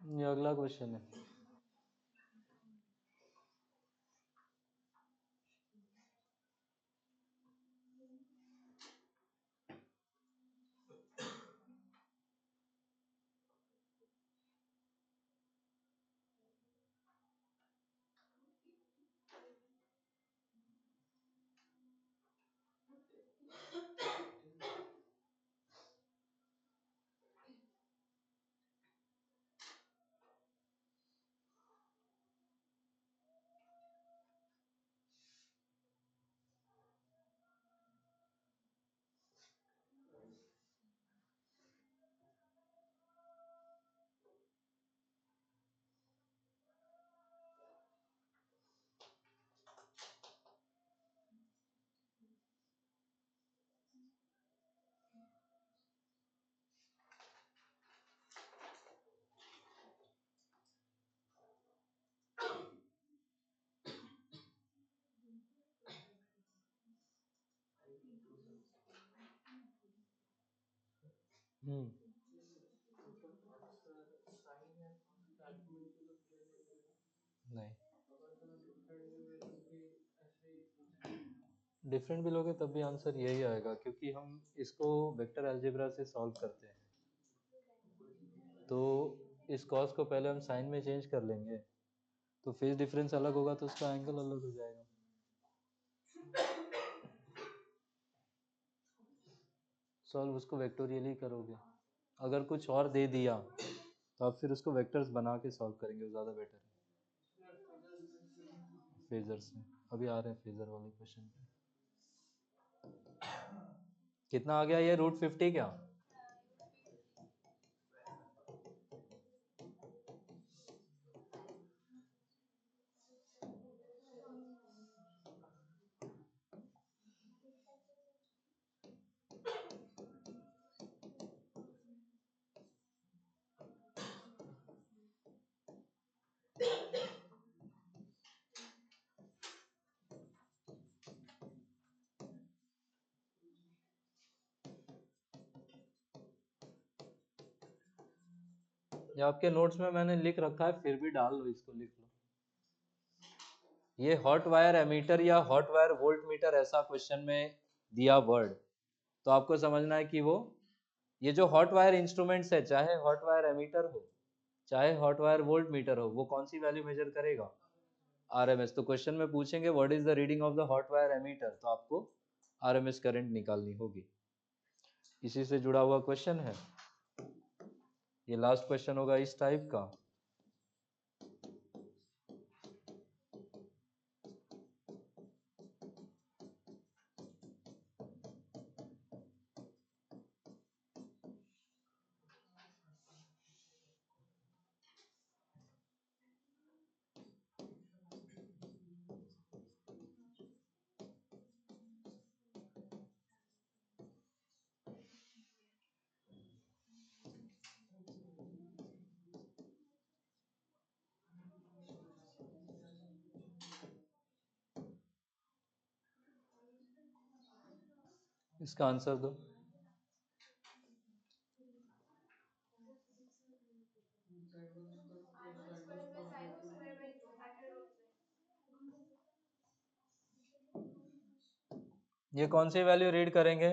ये अगला क्वेश्चन है। हम्म। नहीं, डिफरेंट भी लोगे तब भी आंसर यही आएगा, क्योंकि हम इसको वेक्टर अलजेब्रा से सॉल्व करते हैं। तो इस कॉस को पहले हम साइन में चेंज कर लेंगे, तो फेज डिफरेंस अलग होगा तो उसका एंगल अलग हो जाएगा। सॉल्व उसको वेक्टोरियली करोगे। अगर कुछ और दे दिया तो आप फिर उसको वेक्टर्स बना के सॉल्व करेंगे, वो ज़्यादा बेटर है फेजर से। अभी आ रहे हैं फेजर वाले क्वेश्चन पे। कितना आ गया ये √50 क्या? ये आपके नोट्स में मैंने लिख रखा है, फिर भी डाल लो, इसको लिख लो। ये हॉट वायर एमीटर या हॉट वायर वोल्ट मीटर ऐसा क्वेश्चन में दिया वर्ड, तो आपको समझना है कि वो ये जो हॉट वायर इंस्ट्रूमेंट्स है, चाहे हॉट वायर एमीटर हो चाहे हॉट वायर वोल्ट मीटर हो, वो कौन सी वैल्यू मेजर करेगा? आरएमएस। तो क्वेश्चन में पूछेंगे what is the reading of the hot wire ammeter, तो आपको आरएमएस करंट निकालनी होगी। इसी से जुड़ा हुआ क्वेश्चन है ये, लास्ट क्वेश्चन होगा इस टाइप का। इसका आंसर दो। ये कौन सी वैल्यू रीड करेंगे,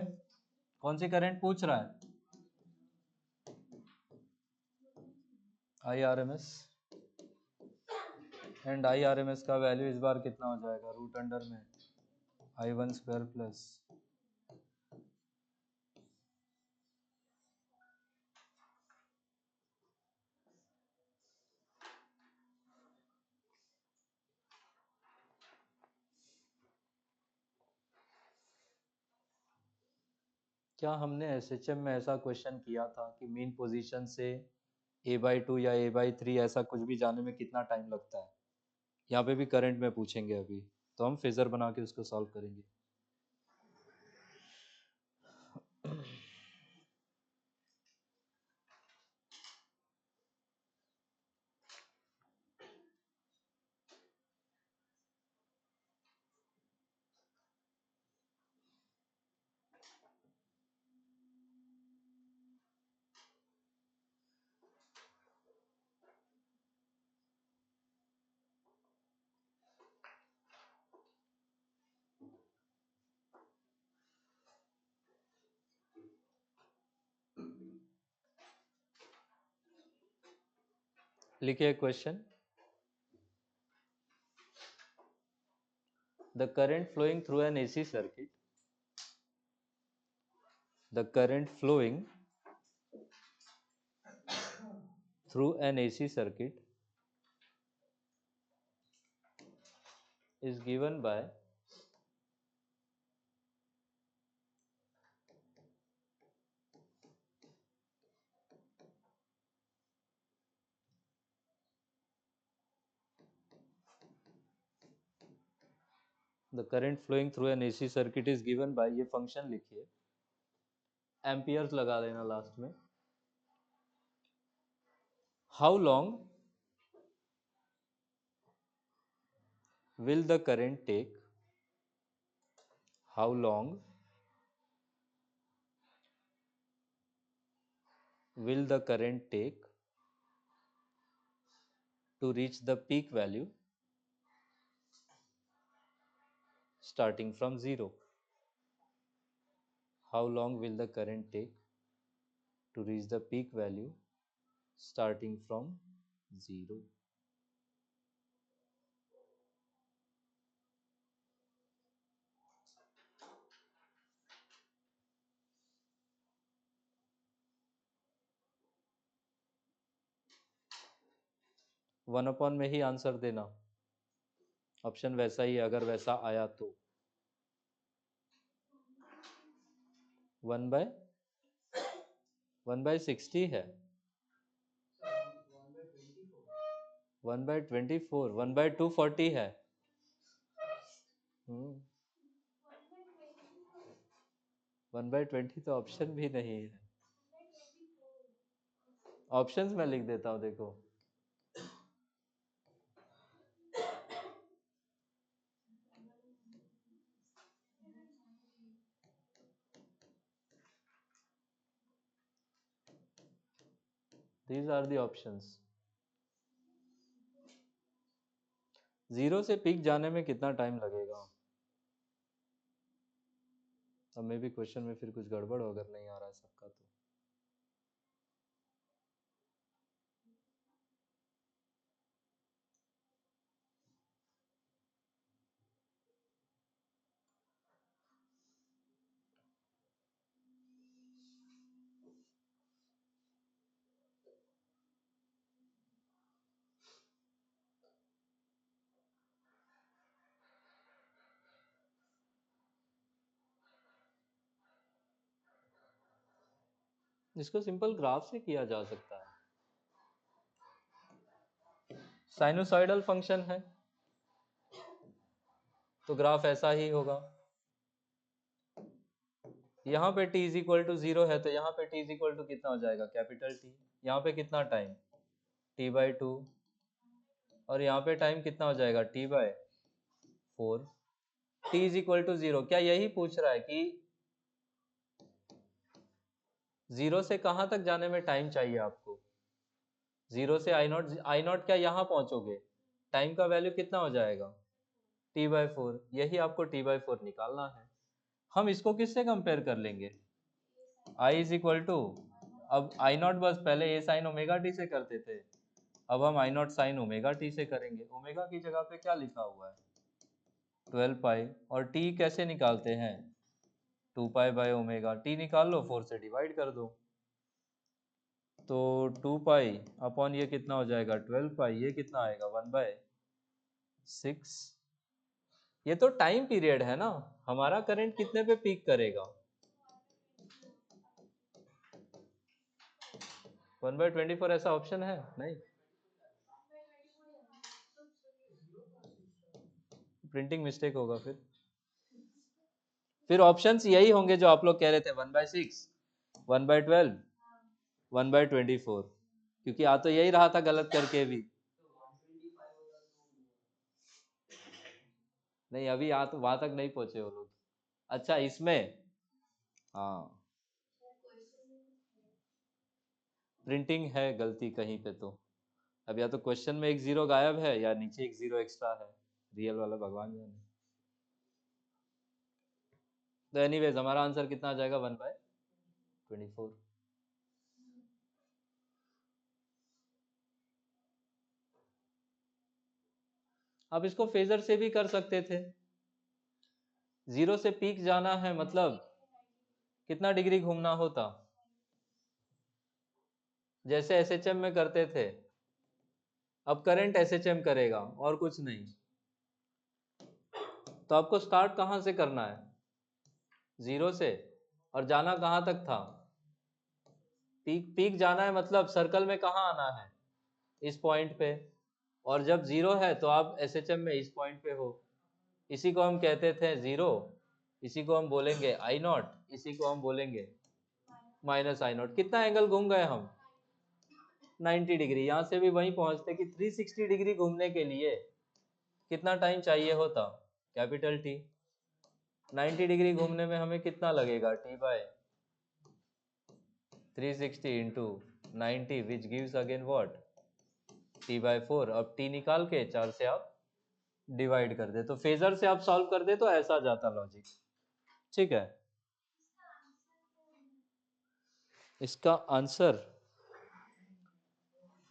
कौन सी करंट पूछ रहा है? IRMS, एंड IRMS का वैल्यू इस बार कितना हो जाएगा, रूट अंडर में I1 स्क्वायर प्लस क्या हमने SHM में ऐसा क्वेश्चन किया था कि मीन पोजीशन से A/2 या A/3 ऐसा कुछ भी जाने में कितना टाइम लगता है? यहाँ पे भी करंट में पूछेंगे अभी, तो हम फेजर बना के उसको सॉल्व करेंगे। लिखिए question. The current flowing through an AC circuit, the current flowing through an AC circuit is given by the current flowing through an AC circuit is given by, ये फंक्शन लिखिए, amperes लगा देना last में। How long will the current take, how long will the current take to reach the peak value starting from 0? How long will the current take to reach the peak value starting from 0? One upon में ही answer देना, option वैसा ही है अगर वैसा आया तो। 1/60 है, 1/24, 1/240 है। 1/20 तो ऑप्शन भी नहीं है, ऑप्शंस में लिख देता हूँ देखो। These are the options. 0 से पीक जाने में कितना टाइम लगेगा? अब मे भी क्वेश्चन में फिर कुछ गड़बड़ हो अगर नहीं आ रहा है सबका तो। इसको सिंपल ग्राफ से किया जा सकता है, साइनोसॉइडल फंक्शन है तो ग्राफ ऐसा ही होगा। यहाँ पे t इज इक्वल टू 0 है तो यहाँ पे t इज इक्वल टू कितना हो जाएगा, कैपिटल T। यहाँ पे कितना टाइम, t/2, और यहाँ पे टाइम कितना हो जाएगा, t/4। t is equal to 0, क्या यही पूछ रहा है कि जीरो से कहाँ तक जाने में टाइम चाहिए आपको? जीरो से आई नॉट क्या यहाँ पहुंचोगे? टाइम का वैल्यू कितना हो जाएगा? t/4। यही आपको t/4 निकालना है। हम इसको किससे कंपेयर कर लेंगे? i इज इक्वल टू, अब आई नॉट बस पहले a साइन ओमेगा टी से करते थे, अब हम आई नॉट साइन ओमेगा टी से करेंगे। ओमेगा की जगह पे क्या लिखा हुआ है? 12 पाई। और t कैसे निकालते हैं? 2 पाई बाय ओमेगा। t निकाल लो, 4 से डिवाइड कर दो, तो 2 पाई अपॉन ये कितना हो जाएगा? 12 पाई। ये कितना आएगा? 1/6। ये तो टाइम पीरियड है ना, हमारा करंट कितने पे पीक करेगा? 1/24। ऐसा ऑप्शन है नहीं, प्रिंटिंग मिस्टेक होगा फिर ऑप्शंस यही होंगे जो आप लोग कह रहे थे, 1/6, 1/12, 1/24। क्योंकि आ तो यही रहा था गलत करके भी। नहीं, अभी आ तो वहां तक नहीं पहुंचे वो लोग। अच्छा, इसमें हाँ प्रिंटिंग है गलती कहीं पे तो। अब या तो क्वेश्चन में एक जीरो गायब है या नीचे एक जीरो एक्स्ट्रा है, रियल वाला भगवान जाने। तो एनीवेज हमारा आंसर कितना आ जाएगा? 1/24। अब इसको फेजर से भी कर सकते थे। जीरो से पीक जाना है मतलब कितना डिग्री घूमना होता? जैसे एसएचएम में करते थे। अब करंट एसएचएम करेगा और कुछ नहीं। तो आपको स्टार्ट कहाँ से करना है? जीरो से। और जाना कहाँ तक था? पीक। पीक जाना है मतलब सर्कल में कहाँ आना है? इस पॉइंट पे। और जब जीरो है तो आप एसएचएम में इस पॉइंट पे हो। इसी को हम कहते थे जीरो, इसी को हम बोलेंगे आई नॉट, इसी को हम बोलेंगे माइनस आई नॉट। कितना एंगल घूम गए हम? 90 डिग्री। यहाँ से भी वहीं पहुंचते कि 360 डिग्री घूमने के लिए कितना टाइम चाहिए होता? Capital T. 90 डिग्री घूमने में हमें कितना लगेगा? t/360 into 90 which gives again what? t/4। अब t निकाल के 4 से आप डिवाइड कर दे, तो फेजर से आप सॉल्व कर दे तो ऐसा जाता लॉजिक। ठीक है, इसका आंसर,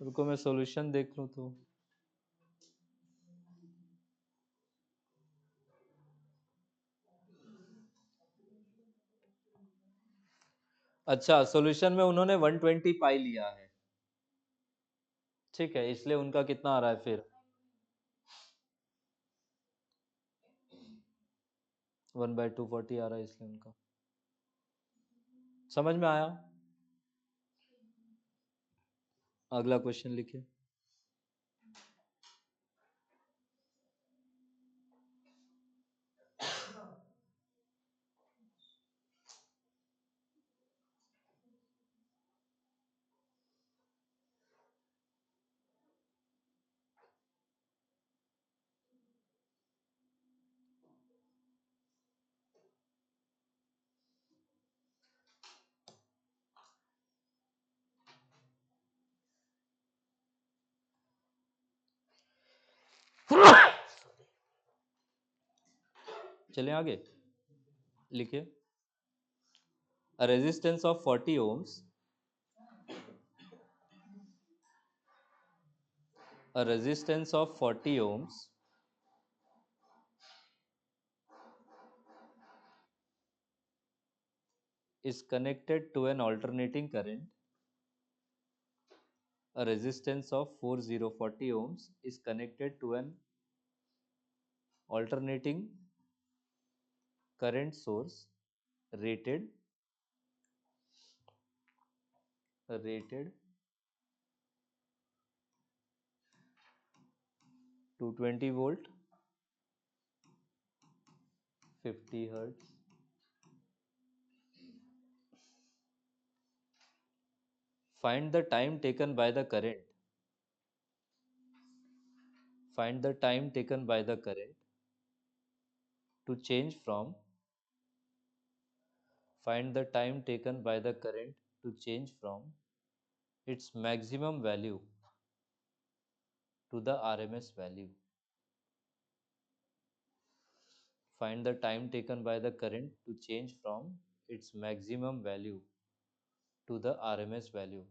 रुको मैं सॉल्यूशन देख लूं तो। अच्छा, सॉल्यूशन में उन्होंने 120 पाई लिया है। ठीक है, इसलिए उनका कितना आ रहा है फिर? 1/240 आ रहा है, इसलिए उनका। समझ में आया? अगला क्वेश्चन लिखिए। चलें आगे, लिखिए। A resistance of 40 ohms, a resistance of 40 ohms is connected to an alternating current. A resistance of 40 ohms is connected to an alternating current source rated to 20 volt, 50 hertz. Find the time taken by the current. Find the time taken by the current to change from. Find the time taken by the current to change from its maximum value to the RMS value. Find the time taken by the current to change from its maximum value to the RMS value.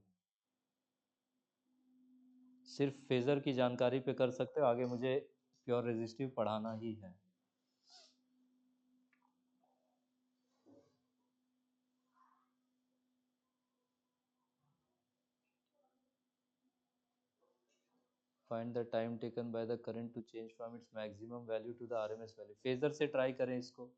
सिर्फ phasor की जानकारी पे कर सकते हो, आगे मुझे pure resistive पढ़ाना ही है. Find the time taken by the current to change from its maximum value to the RMS value. Phasor से ट्राई करें इसको.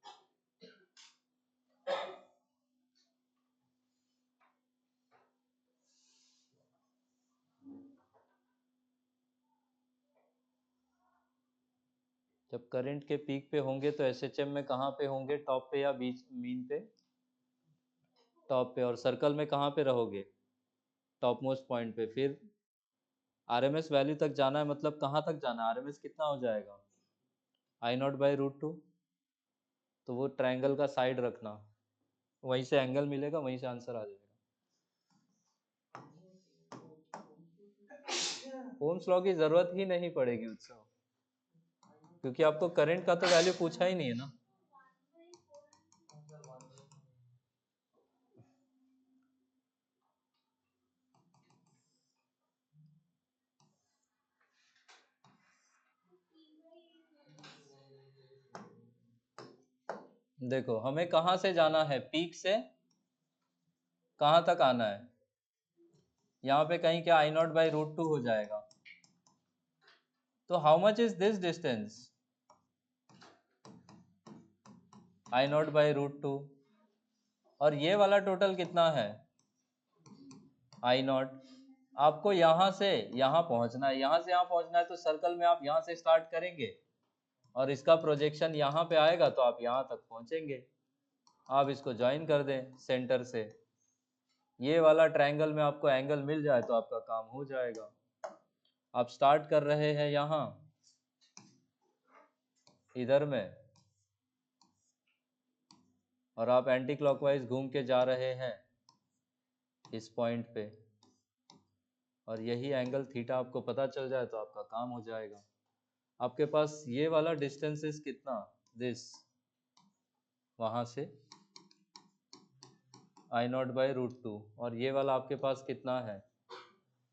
जब करंट के पीक पे होंगे तो एसएचएम में कहाँ पे होंगे, टॉप पे या बीच मीन पे? टॉप पे. और सर्कल में कहाँ पे रहोगे? टॉप मोस्ट पॉइंट पे. फिर आरएमएस वैल्यू तक जाना है, मतलब कहाँ तक जाना है? आरएमएस कितना हो जाएगा? I0/√2. तो वो ट्रायंगल का साइड रखना, वहीं से एंगल मिलेगा, वहीं से आंसर आ जाएगा. ओम्स लॉ की जरूरत ही नहीं पड़ेगी उत्सव, क्योंकि आपको करंट का तो वैल्यू पूछा ही नहीं है ना. देखो हमें कहाँ से जाना है, पीक से कहाँ तक आना है? यहाँ पे कहीं क्या I0/√2 हो जाएगा. तो how much is this distance? I0/√2. और ये वाला टोटल कितना है? I0. आपको यहाँ से यहाँ पहुँचना है, यहाँ से यहाँ पहुँचना है, तो सर्कल में आप यहाँ से स्टार्ट करेंगे और इसका प्रोजेक्शन यहाँ पे आएगा तो आप यहाँ तक पहुँचेंगे. आप इसको ज्वाइन कर दें सेंटर से, ये वाला ट्रायंगल में आपको एंगल मिल जाए तो आपका काम हो जाएगा. आप स्टार्ट कर रहे हैं यहाँ इधर में, और आप एंटी क्लॉकवाइज घूम के जा रहे हैं इस पॉइंट पे, और यही एंगल थीटा आपको पता चल जाए तो आपका काम हो जाएगा. आपके पास ये वाला डिस्टेंस कितना, दिस, वहां से I0/√2, और ये वाला आपके पास कितना है?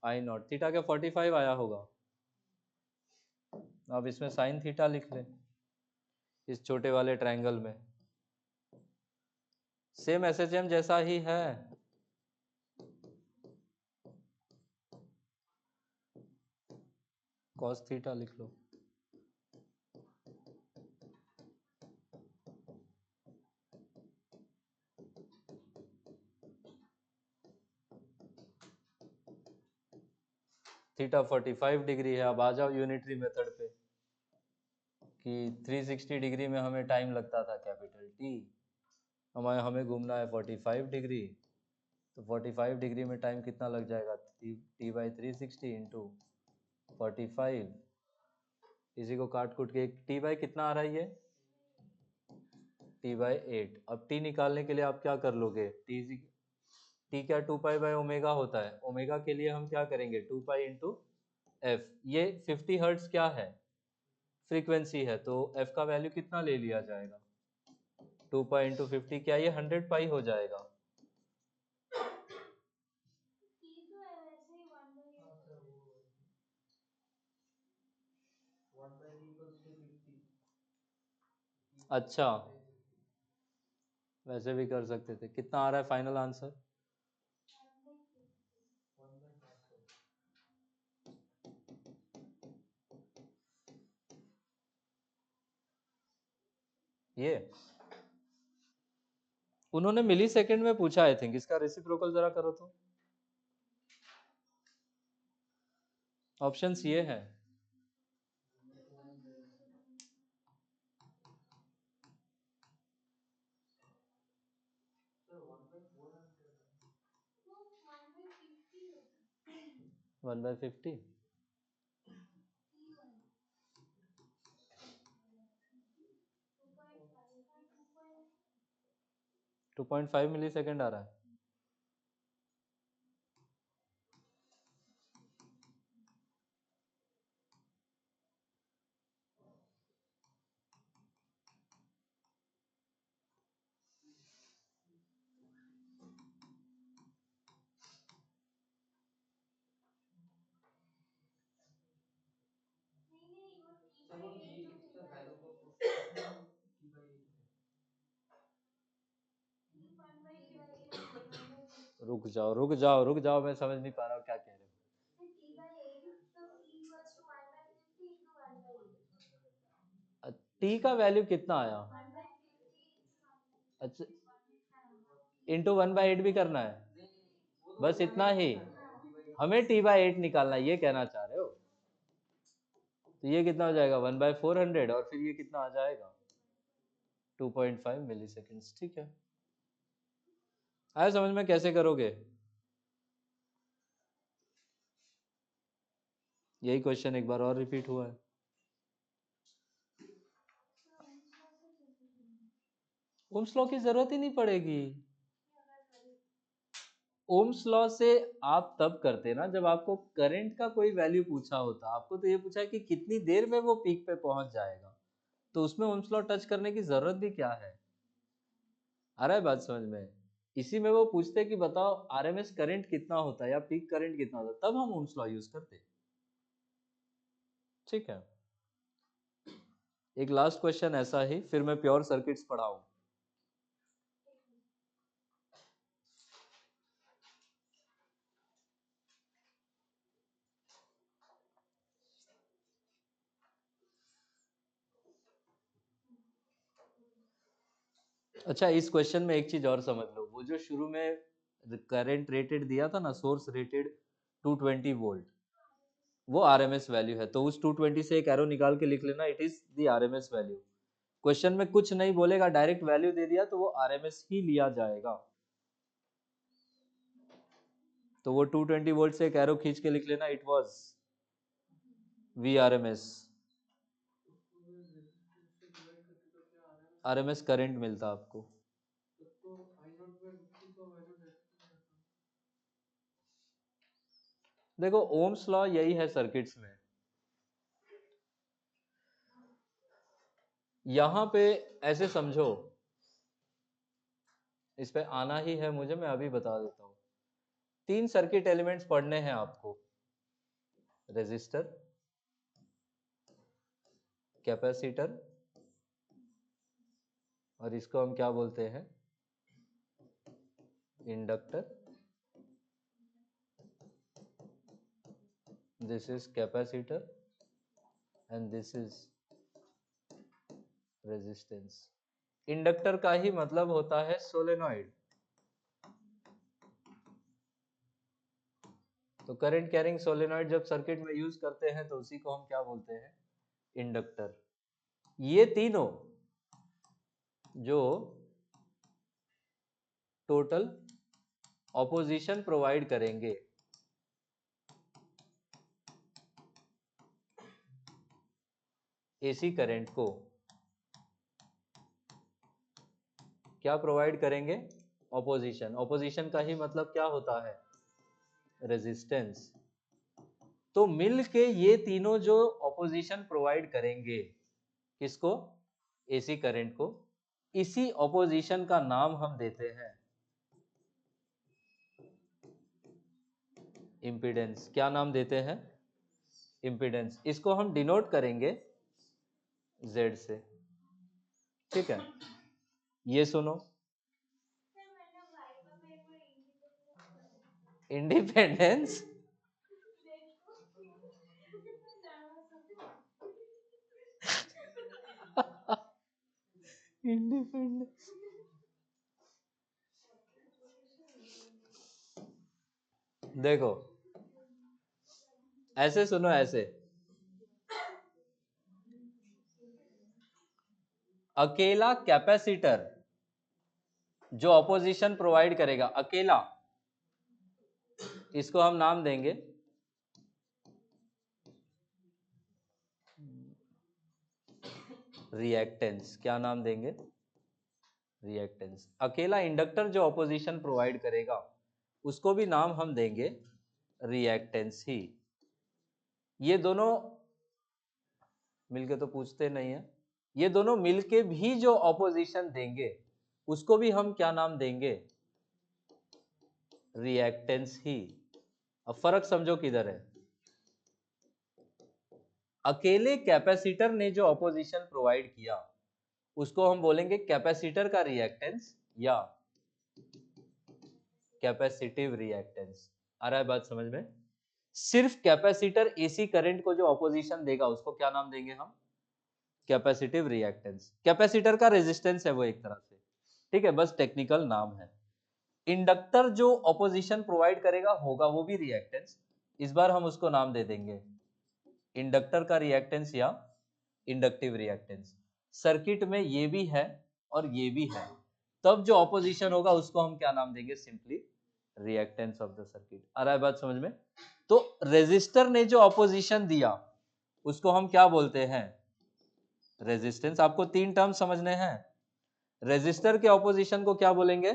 I0. थीटा का 45 आया होगा. अब इसमें साइन थीटा लिख लें इस छोटे वाले ट्रायंगल में. सेम एसएचएम जैसा ही है. कॉस थीटा लिख लो. थीटा 45 डिग्री है. अब आ जाओ यूनिटरी मेथड पे कि 360 डिग्री में हमें टाइम लगता था कैपिटल टी, हमें घूमना है 45 डिग्री, तो 45 डिग्री में टाइम कितना लग जाएगा? T/360 into 45. इसी को काट कुट के T बाई कितना आ रहा है ये? T/8. अब T निकालने के लिए आप क्या कर लोगे? T क्या 2π/ओमेगा होता है? ओमेगा के लिए हम क्या करेंगे? 2π इंटू एफ. ये 50 हर्ट्ज क्या है? फ्रीक्वेंसी है, तो f का वैल्यू कितना ले लिया जाएगा? 2π इंटू 50, क्या ये 100π हो जाएगा? T तो है वैसे ही 1/8. 1/8 अच्छा, वैसे भी कर सकते थे. कितना आ रहा है फाइनल आंसर? 1/8. ये उन्होंने मिली सेकेंड में पूछा. आई थिंक इसका रेसिप्रोकल जरा करो तो. ऑप्शंस ये है. सर 1/400. वो 1/50 होता है. 1/50. T1 2.5 2.5 मिली सेकेंड आ रहा है. रुक जाओ, मैं समझ नहीं पा रहा हूँ क्या कह रहे हो। टी का वैल्यू कितना आया? अच्छा, इंटू 1/8 भी करना है? बस इतना ही? हमें t/8 निकालना है, ये कहना चाह रहे हो? तो ये कितना हो जाएगा 1/400, और फिर ये कितना आ जाएगा 2.5 मिली सेकेंड्स। ठीक है, आया समझ में कैसे करोगे? यही क्वेश्चन एक बार और रिपीट हुआ है। ओम्स लॉ की जरूरत ही नहीं पड़ेगी। ओम्स लॉ से आप तब करते ना जब आपको करंट का कोई वैल्यू पूछा होता। आपको तो ये पूछा है कि कितनी देर में वो पीक पे पहुंच जाएगा, तो उसमें ओम्स लॉ टच करने की जरूरत भी क्या है? आ रहा है बात समझ में? इसी में वो पूछते कि बताओ आरएमएस करंट कितना होता है या पीक करंट कितना होता है, तब हम ओम्स लॉ यूज करते। ठीक है, एक लास्ट क्वेश्चन ऐसा ही, फिर मैं प्योर सर्किट्स पढ़ाऊं। अच्छा, इस क्वेश्चन में एक चीज और समझ लो, वो जो शुरू में करंट रेटेड दिया था ना, सोर्स रेटेड 220 वोल्ट, वो आरएमएस वैल्यू है। तो उस 220 से एक एरो निकाल के लिख लेना, it is the RMS value. Question में कुछ नहीं बोलेगा, डायरेक्ट वैल्यू दे दिया तो वो आरएमएस ही लिया जाएगा। तो वो 220 वोल्ट से एक एरो खींच के लिख लेना, it was VRMS. RMS current मिलता आपको। देखो ओम्स लॉ यही है सर्किट्स में। यहां पे ऐसे समझो, इस पे आना ही है मुझे, मैं अभी बता देता हूं। 3 सर्किट एलिमेंट्स पढ़ने हैं आपको, रेजिस्टर, कैपेसिटर, और इसको हम क्या बोलते हैं, inductor. This is capacitor and this is resistance. Inductor का ही मतलब होता है सोलेनॉइड। तो करंट कैरिंग सोलेनॉइड जब सर्किट में यूज करते हैं तो उसी को हम क्या बोलते हैं, इंडक्टर। ये तीनों जो टोटल ऑपोजिशन प्रोवाइड करेंगे, एसी करंट को क्या प्रोवाइड करेंगे, ऑपोजिशन। ऑपोजिशन का ही मतलब क्या होता है, रेजिस्टेंस। तो मिल के ये तीनों जो ऑपोजिशन प्रोवाइड करेंगे, किसको, एसी करंट को, इसी ऑपोजिशन का नाम हम देते हैं इंपीडेंस। क्या नाम देते हैं, इंपीडेंस। इसको हम डिनोट करेंगे Z से। ठीक है, ये सुनो, इंडिपेंडेंस इंडिपेंडेंस। देखो ऐसे सुनो, ऐसे अकेला कैपेसिटर जो ऑपोजिशन प्रोवाइड करेगा, अकेला, इसको हम नाम देंगे रिएक्टेंस। क्या नाम देंगे, रिएक्टेंस। अकेला इंडक्टर जो ऑपोजिशन प्रोवाइड करेगा उसको भी नाम हम देंगे रिएक्टेंस ही। ये दोनों मिलके तो पूछते नहीं है, ये दोनों मिलके भी जो ऑपोजिशन देंगे उसको भी हम क्या नाम देंगे, रिएक्टेंस ही। अब फर्क समझो किधर है, अकेले कैपेसिटर ने जो ऑपोजिशन प्रोवाइड किया उसको हम बोलेंगे कैपेसिटर का रिएक्टेंस या कैपेसिटिव रिएक्टेंस। आ रहा है बात समझ में? सिर्फ कैपेसिटर एसी करंट को जो ऑपोजिशन देगा उसको क्या नाम देंगे हम? Capacitive reactance. कैपेसिटर का रेजिस्टेंस है वो एक तरह से, ठीक है, बस टेक्निकल नाम है। इंडक्टर जो ऑपोजिशन प्रोवाइड करेगा होगा वो भी रिएक्टेंस, इस बार हम उसको नाम दे देंगे इंडक्टर का रिएक्टेंस या इंडक्टिव रिएक्टेंस। सर्किट में ये भी है और ये भी है, तब जो ऑपोजिशन होगा उसको हम क्या नाम देंगे? Simply reactance of the circuit. आ रहा है बात समझ में? तो रेजिस्टर ने जो ऑपोजिशन दिया उसको हम क्या बोलते हैं? रेजिस्टेंस। आपको तीन टर्म समझने हैं। रेजिस्टर के ऑपोजिशन को क्या बोलेंगे?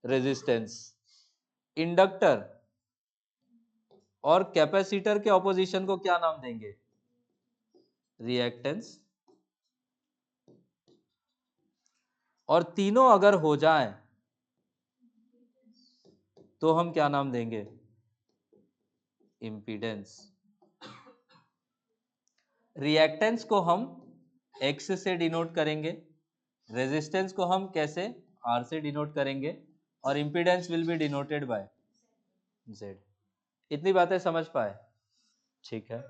रेजिस्टेंस। इंडक्टर और कैपेसिटर के ऑपोजिशन को क्या नाम देंगे? रिएक्टेंस। और तीनों अगर हो जाए तो हम क्या नाम देंगे? इंपीडेंस। रिएक्टेंस को हम X से डिनोट करेंगे, रेजिस्टेंस को हम कैसे? R से डिनोट करेंगे, और impedance will be denoted by Z। इतनी बातें समझ पाए? ठीक है।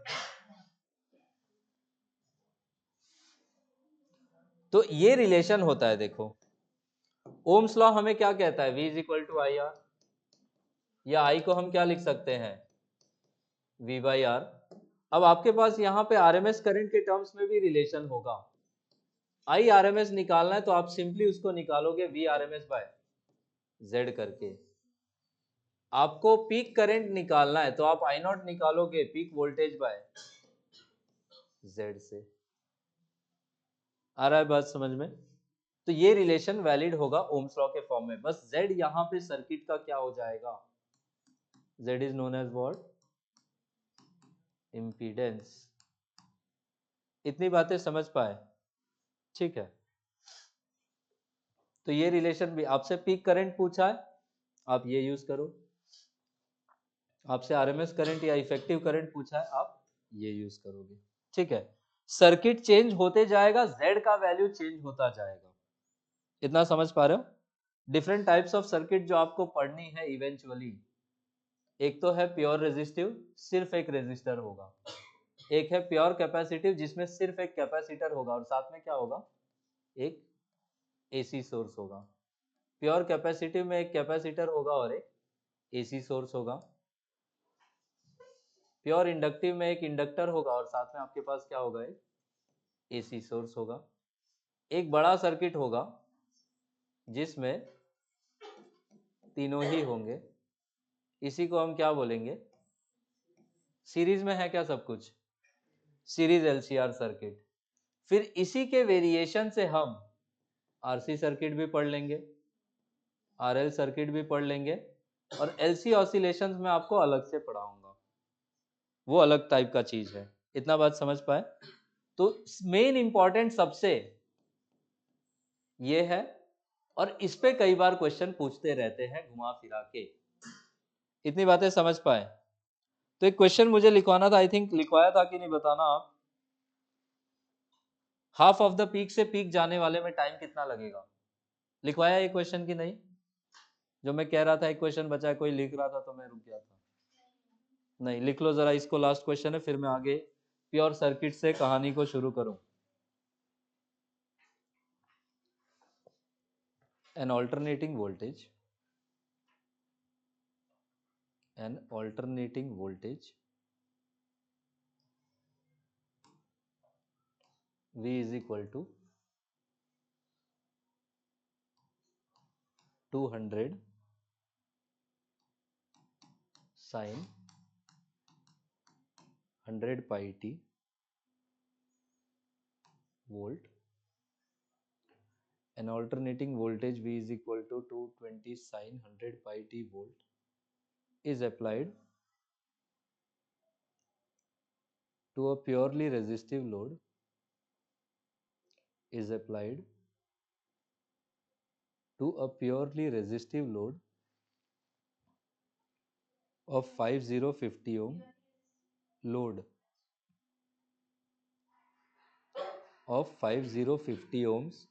तो ये रिलेशन होता है, देखो ओम्स लॉ हमें क्या कहता है? V is equal to I R, या I को हम क्या लिख सकते हैं? V by R. अब आपके पास यहाँ पे आरएमएस करंट के टर्म्स में भी रिलेशन होगा। आई आरएमएस निकालना है तो आप सिंपली उसको निकालोगे V आरएमएस बाय Z करके। आपको पीक करंट निकालना है तो आप आई नॉट निकालोगे पीक वोल्टेज बाय Z से। आ रहा है बात समझ में? तो ये रिलेशन वैलिड होगा ओम्स लॉ के फॉर्म में। बस Z यहाँ पे सर्किट का क्या हो जाएगा? Z is known as what? Impedance. इतनी बातें समझ पाए? ठीक है। तो ये रिलेशन भी, आपसे पीक करंट पूछा है आप ये यूज करो, आपसे आरएमएस करंट या इफेक्टिव करंट पूछा है आप ये यूज करोगे। ठीक है। सर्किट चेंज होते जाएगा, Z का वैल्यू चेंज होता जाएगा। इतना समझ पा रहे हो? डिफरेंट टाइप्स ऑफ सर्किट जो आपको पढ़नी है इवेंचुअली, एक तो है प्योर रेजिस्टिव, सिर्फ एक रेजिस्टर होगा। एक है प्योर कैपेसिटिव जिसमें सिर्फ एक कैपेसिटर होगा और साथ में क्या होगा? एक एसी सोर्स होगा। प्योर कैपेसिटिव में एक कैपेसिटर होगा और एक एसी सोर्स होगा। प्योर इंडक्टिव में एक इंडक्टर होगा और साथ में आपके पास क्या होगा? एक एसी सोर्स होगा। एक बड़ा सर्किट होगा जिसमें तीनों ही होंगे, इसी को हम क्या बोलेंगे? सीरीज में है क्या सब कुछ? Series LCR circuit. फिर इसी के वेरिएशन से हम आरसी सर्किट भी पढ़ लेंगे, आरएल सर्किट भी पढ़ लेंगे, और एलसी ऑसिलेशंस में आपको अलग से पढ़ाऊंगा, वो अलग टाइप का चीज है। इतना बात समझ पाए? तो मेन इंपॉर्टेंट सबसे ये है, और इस पे कई बार क्वेश्चन पूछते रहते हैं घुमा फिरा के। इतनी बातें समझ पाए? तो एक क्वेश्चन मुझे लिखवाना था, आई थिंक लिखवाया था कि नहीं बताना आप। हाफ ऑफ द पीक से पीक जाने वाले में टाइम कितना लगेगा? लिखवाया ये क्वेश्चन की नहीं? जो मैं कह रहा था एक क्वेश्चन बचा है, कोई लिख रहा था तो मैं रुक गया था। नहीं, लिख लो जरा इसको, लास्ट क्वेश्चन है, फिर मैं आगे प्योर सर्किट से कहानी को शुरू करूं। an alternating voltage V is equal to 200 sin 100 pi t volt. An alternating voltage V is equal to 220 sin 100 pi t volt is applied to a purely resistive load is applied to a purely resistive load of 5050 ohm load of 5050 ohms,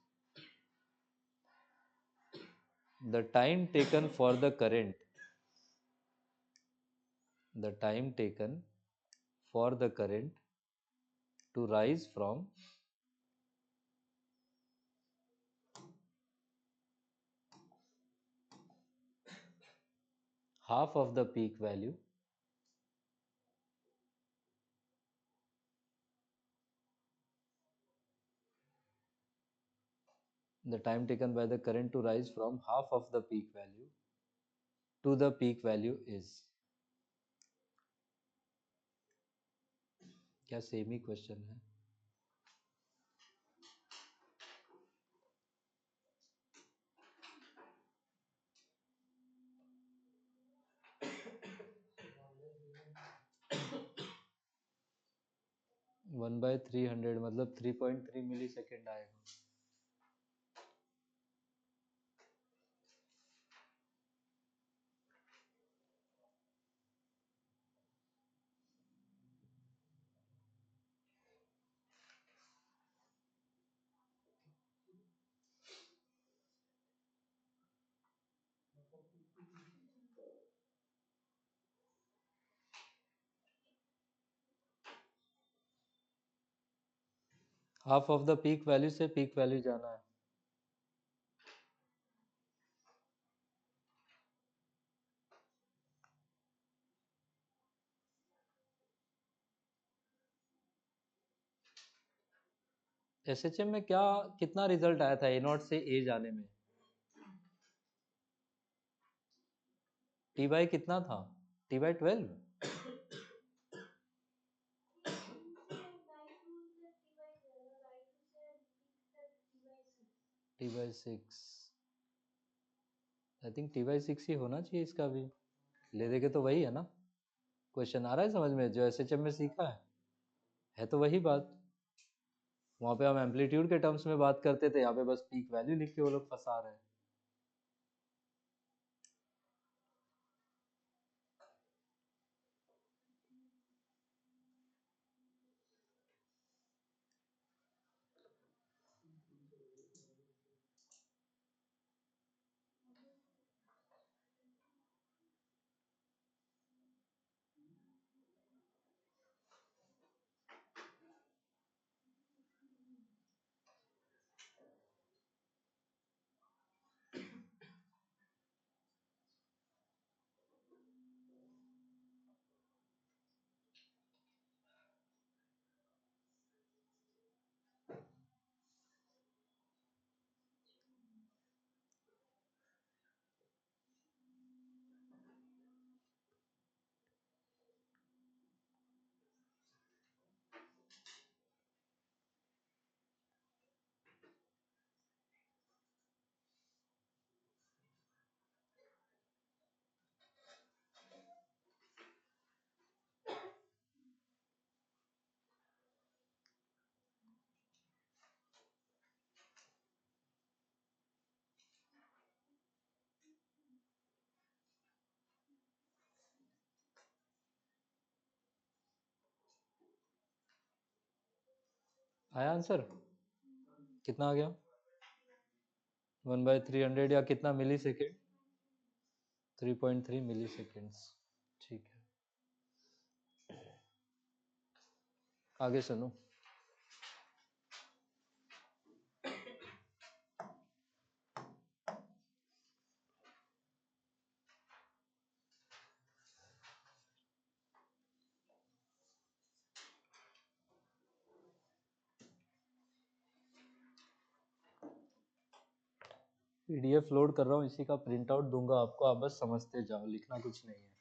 the time taken for the current to rise from half of the peak value the time taken by the current to rise from half of the peak value to the peak value is. क्या same ही question है? One by 300 मतलब 3.3 मिली second आएगा. Half of the peak value से peak value जाना है. SHM में क्या कितना रिजल्ट आया था ए नॉट से ए जाने में? टी बाई कितना था? T by 12. T by 6. I think T by 6 ही होना चाहिए इसका भी. ले देके तो वही है ना. क्वेश्चन आ रहा है समझ में जो एसएचएम में सीखा है तो वही बात. वहां पे हम एम्पलीट्यूड के टर्म्स में बात करते थे, यहाँ पे बस पीक वैल्यू लिख के वो लोग फंसा रहे हैं. आया आंसर? कितना आ गया? 1/300 या कितना मिली सेकेंड? 3.3 मिली सेकेंड्स. ठीक है, आगे सुनो. पीडीएफ लोड कर रहा हूँ, इसी का प्रिंट आउट दूंगा आपको, आप बस समझते जाओ, लिखना कुछ नहीं है.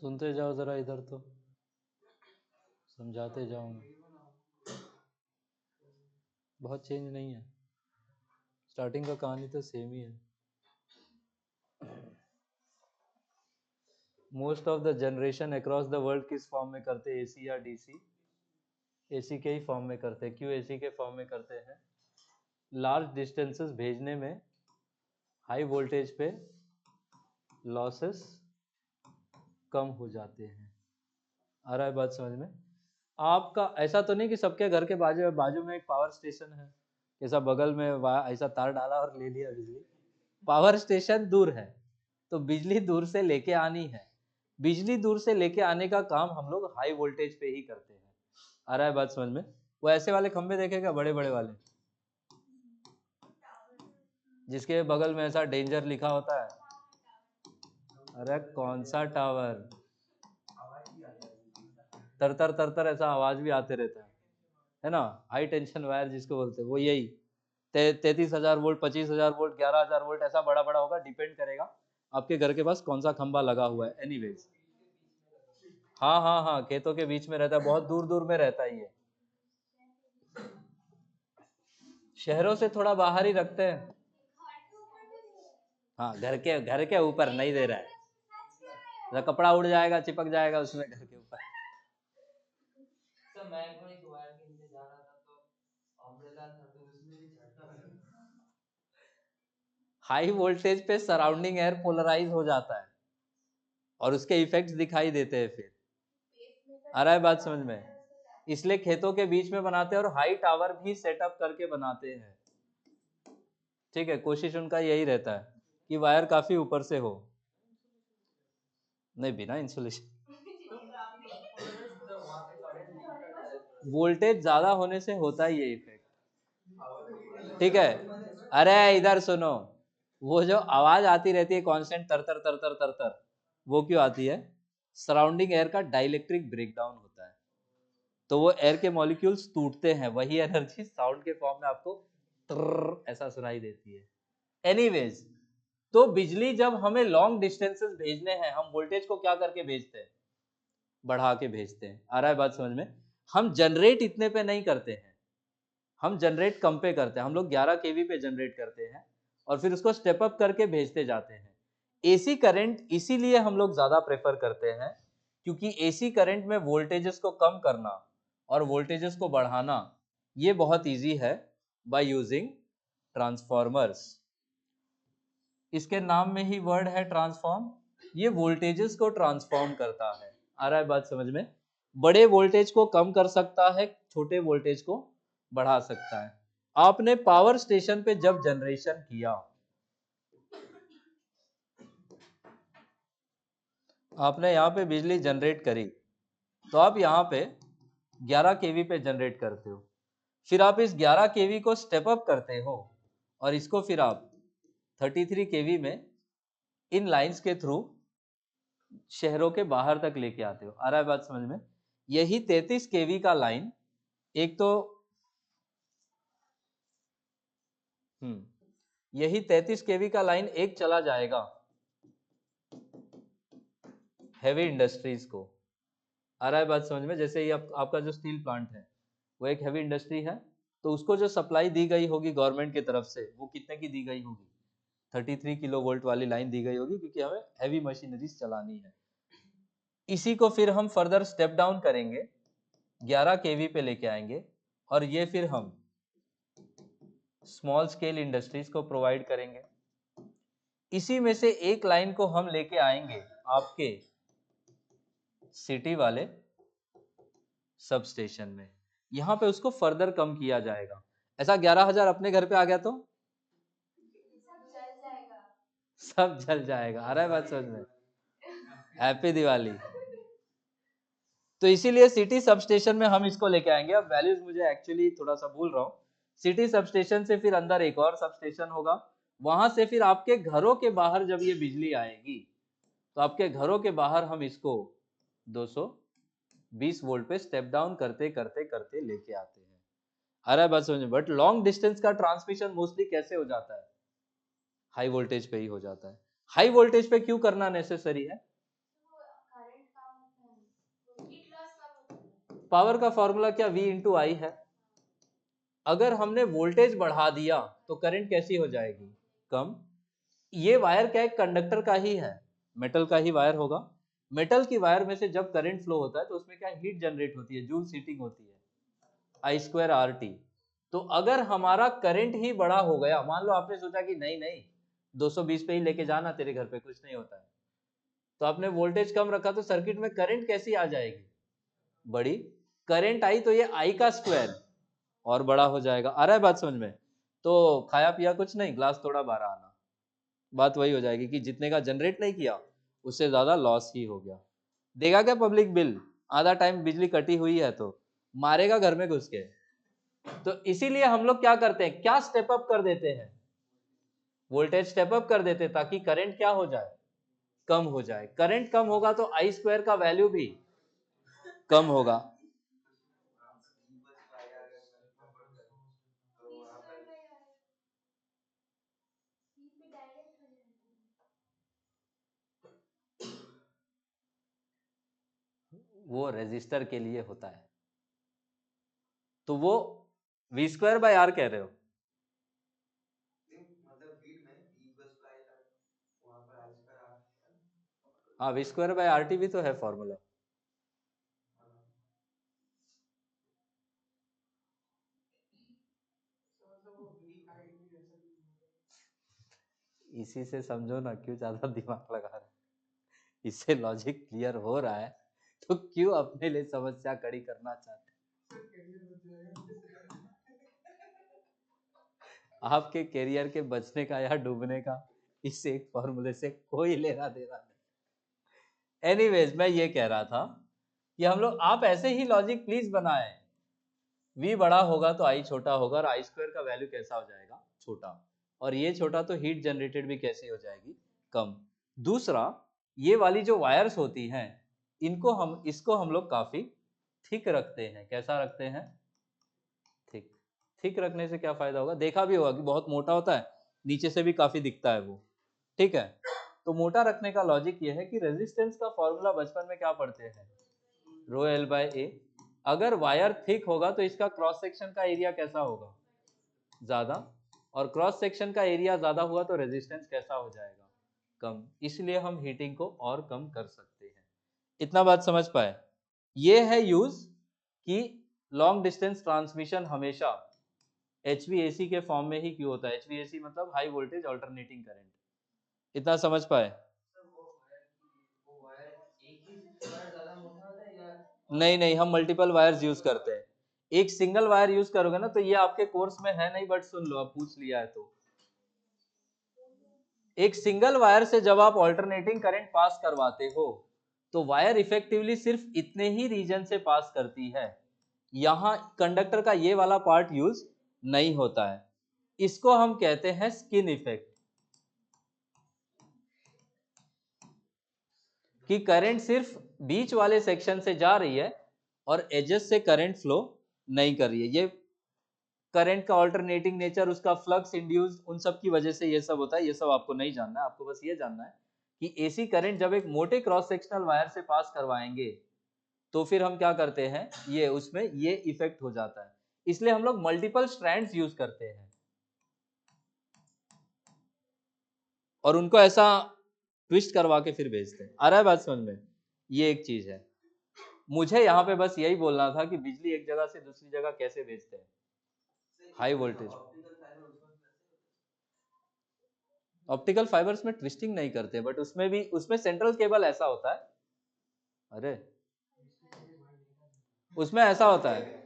सुनते जाओ जरा, इधर तो समझाते जाऊंगा। बहुत चेंज नहीं है, स्टार्टिंग का कहानी तो सेम ही है। Most of the generation across the world किस फॉर्म में करते हैं, एसी या डीसी? एसी के ही फॉर्म में करते हैं। क्यों एसी के फॉर्म में करते हैं? लार्ज डिस्टेंसेस भेजने में हाई वोल्टेज पे लॉसेस कम हो जाते हैं। आ रहा है बात समझ में? आपका ऐसा तो नहीं कि सबके घर के बाजू में एक पावर स्टेशन है, ऐसा बगल में ऐसा तार डाला और ले लिया बिजली। पावर स्टेशन दूर है तो बिजली दूर से लेके आनी है। बिजली दूर से लेके आने का काम हम लोग हाई वोल्टेज पे ही करते हैं। आ रहा है बात समझ में? वो ऐसे वाले खंबे देखेगा, बड़े बड़े वाले, जिसके बगल में ऐसा डेंजर लिखा होता है। अरे कौन सा टावर, तरतर तरतर ऐसा आवाज भी आते रहता है ना? हाई टेंशन वायर जिसको बोलते हैं वो यही 33,000 वोल्ट, 25,000 वोल्ट, 11,000 वोल्ट, ऐसा बड़ा बड़ा होगा। डिपेंड करेगा आपके घर के पास कौन सा खंबा लगा हुआ है। एनीवेज, हाँ हाँ हाँ, खेतों के बीच में रहता है, बहुत दूर दूर में रहता है ये। शहरों से थोड़ा बाहर ही रखते हैं। हाँ, घर के ऊपर नहीं दे रहा है, कपड़ा उड़ जाएगा, चिपक जाएगा उसमें घर के ऊपर। तो मैं एक वायर के नीचे जा रहा था तो अम्ब्रेला था तो उसमें भी झटका लगा। हाई वोल्टेज पे सराउंडिंग एयर पोलराइज हो जाता है और उसके इफेक्ट्स दिखाई देते हैं फिर। आ रहा है बात समझ में? इसलिए खेतों के बीच में बनाते हैं और हाई टावर भी सेटअप करके बनाते हैं। ठीक है, कोशिश उनका यही रहता है कि वायर काफी ऊपर से हो। नहीं, बिना इंसुलेशन वोल्टेज ज्यादा होने से होता ही ये इफेक्ट। ठीक है, अरे इधर सुनो, वो जो आवाज आती रहती है कांस्टेंट तर तर तर तर तर तर, वो क्यों आती है? सराउंडिंग एयर का डाइलेक्ट्रिक ब्रेकडाउन होता है, तो वो एयर के मॉलिक्यूल्स टूटते हैं, वही एनर्जी साउंड के फॉर्म में आपको ऐसा सुनाई देती है। एनीवेज, तो बिजली जब हमें लॉन्ग डिस्टेंसेस भेजने हैं, हम वोल्टेज को क्या करके भेजते हैं? बढ़ा के भेजते हैं। आ रहा है बात समझ में? हम जनरेट इतने पे नहीं करते हैं, हम जनरेट कम पे करते हैं। हम लोग 11 केवी पे जनरेट करते हैं और फिर उसको स्टेप अप करके भेजते जाते हैं। एसी करंट इसीलिए हम लोग ज्यादा प्रेफर करते हैं क्योंकि एसी करंट में वोल्टेजेस को कम करना और वोल्टेजेस को बढ़ाना ये बहुत इजी है बाय यूजिंग ट्रांसफॉर्मर्स। इसके नाम में ही वर्ड है ट्रांसफॉर्म, ये वोल्टेजेस को ट्रांसफॉर्म करता है। आ रहा है बात समझ में? बड़े वोल्टेज को कम कर सकता है, छोटे वोल्टेज को बढ़ा सकता है। आपने पावर स्टेशन पे जब जनरेशन किया, आपने यहाँ पे बिजली जनरेट करी, तो आप यहाँ पे 11 केवी पे जनरेट करते हो, फिर आप इस 11 केवी को स्टेप अप करते हो और इसको फिर आप 33 केवी में इन लाइंस के थ्रू शहरों के बाहर तक लेके आते हो। आ रहा है बात समझ में? यही 33 केवी का लाइन एक तो यही 33 केवी का लाइन एक चला जाएगा हेवी इंडस्ट्रीज को। आ रहा है बात समझ में? जैसे ये आपका जो स्टील प्लांट है वो एक हेवी इंडस्ट्री है, तो उसको जो सप्लाई दी गई होगी गवर्नमेंट की तरफ से वो कितने की दी गई होगी? 33 किलो वोल्ट वाली लाइन दी गई होगी, क्योंकि हमें हैवी मशीनरीज चलानी है। इसी को फिर हम फर्दर स्टेप डाउन करेंगे, 11 केवी पे लेके आएंगे और ये फिर हम स्मॉल स्केल इंडस्ट्रीज को प्रोवाइड करेंगे। इसी में से एक लाइन को हम लेके आएंगे आपके सिटी वाले सब स्टेशन में, यहां पे उसको फर्दर कम किया जाएगा। ऐसा 11,000 अपने घर पे आ गया तो सब जल जाएगा। आ रहा है बात समझ में? हैप्पी दिवाली। तो इसीलिए सिटी सब स्टेशन में हम इसको लेके आएंगे। अब वैल्यूज मुझे एक्चुअली थोड़ा सा भूल रहा हूँ। सिटी सब स्टेशन से फिर अंदर एक और सब स्टेशन होगा, वहां से फिर आपके घरों के बाहर जब ये बिजली आएगी तो आपके घरों के बाहर हम इसको 220 वोल्ट पे स्टेप डाउन करते करते करते लेके आते हैं। आ रहा है बात समझ में? बट लॉन्ग डिस्टेंस का ट्रांसमिशन मोस्टली कैसे हो जाता है? हाई वोल्टेज पे ही हो जाता है। हाई वोल्टेज पे क्यों करना नेसेसरी है? पावर का फॉर्मूला क्या V इंटू आई है। अगर हमने वोल्टेज बढ़ा दिया तो करंट कैसी हो जाएगी, कम। ये वायर क्या है, कंडक्टर का ही है, मेटल का ही वायर होगा। मेटल की वायर में से जब करंट फ्लो होता है तो उसमें क्या हीट जनरेट होती है, जूल हीटिंग होती है, आई स्क्वायर आर टी। तो अगर हमारा करंट ही बड़ा हो गया, मान लो आपने सोचा कि नहीं नहीं 220 पे ही लेके जाना, तेरे घर पे कुछ नहीं होता है, तो आपने वोल्टेज कम रखा तो सर्किट में करंट कैसी आ जाएगी, बड़ी। करंट आई तो ये आई का स्क्वायर और बड़ा हो जाएगा। आ रहा है बात समझ में। तो खाया पिया कुछ नहीं, ग्लास थोड़ा बाहर आना, बात वही हो जाएगी कि जितने का जनरेट नहीं किया उससे ज्यादा लॉस ही हो गया। देगा क्या पब्लिक बिल, आधा टाइम बिजली कटी हुई है तो मारेगा घर में घुस के। तो इसीलिए हम लोग क्या करते हैं, क्या स्टेप अप कर देते हैं, वोल्टेज स्टेप अप कर देते हैं ताकि करंट क्या हो जाए, कम हो जाए। करंट कम होगा तो आई स्क्वायर का वैल्यू भी कम होगा। पे डायरेक्ट हो जाता है। वो रेजिस्टर के लिए होता है, तो वो वी स्क्वायर बाय आर कह रहे हो। मतलब हीट में E इक्वल्स टू आई था, वहां पर आई स्क्वायर आर। हाँ V square by R T भी तो है फॉर्मूला। इसी से समझो ना क्यों ज्यादा दिमाग लगा रहे हैं। इससे लॉजिक क्लियर हो रहा है तो क्यों अपने लिए समस्या खड़ी करना चाहते हैं। आपके करियर के बचने का या डूबने का इस एक फॉर्मूले से कोई लेना देना नहीं। एनीवेज मैं ये कह रहा था कि हम लोग, आप ऐसे ही लॉजिक प्लीज बनाएं, v बड़ा होगा तो i छोटा होगा और आई स्क्वायर का वैल्यू कैसा हो जाएगा, छोटा। और ये छोटा तो हीट जनरेटेड भी कैसी हो जाएगी, कम। दूसरा, ये वाली जो वायर्स होती हैं इसको हम लोग काफी थिक रखते हैं। कैसा रखते हैं, थिक। थिक रखने से क्या फायदा होगा, देखा भी होगा कि बहुत मोटा होता है, नीचे से भी काफी दिखता है वो, ठीक है। तो मोटा रखने का लॉजिक ये है कि रेजिस्टेंस का फॉर्मूला बचपन में क्या पढ़ते हैं, रो एल बाय ए। अगर वायर थिक होगा तो इसका क्रॉस सेक्शन का एरिया कैसा होगा, ज्यादा। और क्रॉस सेक्शन का एरिया ज्यादा हुआ तो रेजिस्टेंस कैसा हो जाएगा, कम। इसलिए हम हीटिंग को और कम कर सकते हैं। इतना बात समझ पाए। ये है यूज कि लॉन्ग डिस्टेंस ट्रांसमिशन हमेशा HVAC के फॉर्म में ही क्यों होता है। HVAC मतलब हाई वोल्टेज अल्टरनेटिंग करंट। इतना समझ पाए। वो वायर एक ही वायर ज्यादा मोटा होता है या नहीं नहीं, हम मल्टीपल वायर्स यूज करते हैं। एक सिंगल वायर यूज करोगे ना, तो ये आपके कोर्स में है नहीं, बट सुन लो, अब पूछ लिया है तो। एक सिंगल वायर से जब आप ऑल्टरनेटिंग करंट पास करवाते हो तो वायर इफेक्टिवली सिर्फ इतने ही रीजन से पास करती है, यहां कंडक्टर का ये वाला पार्ट यूज नहीं होता है। इसको हम कहते हैं स्किन इफेक्ट, कि करंट सिर्फ बीच वाले सेक्शन से जा रही है और एजेस से करंट फ्लो नहीं कर रही है। ये करंट का ऑल्टरनेटिंग नेचर, उसका फ्लक्स इंड्यूस, उन सब की वजह से ये सब होता है। ये सब आपको नहीं जानना है, आपको बस ये जानना है कि एसी करंट जब एक मोटे क्रॉस सेक्शनल वायर से पास करवाएंगे तो फिर हम क्या करते हैं, ये उसमें ये इफेक्ट हो जाता है। इसलिए हम लोग मल्टीपल स्ट्रैंड्स यूज करते हैं और उनको ऐसा ट्विस्ट करवा के फिर भेजते हैं। आ रहा है बात समझ में। ये एक चीज है। मुझे यहाँ पे बस यही बोलना था कि बिजली एक जगह से दूसरी जगह कैसे भेजते हैं, हाई वोल्टेज। ऑप्टिकल फाइबर्स में ट्विस्टिंग नहीं करते, बट उसमें भी, उसमें सेंट्रल केबल ऐसा होता है, अरे उसमें ऐसा होता है,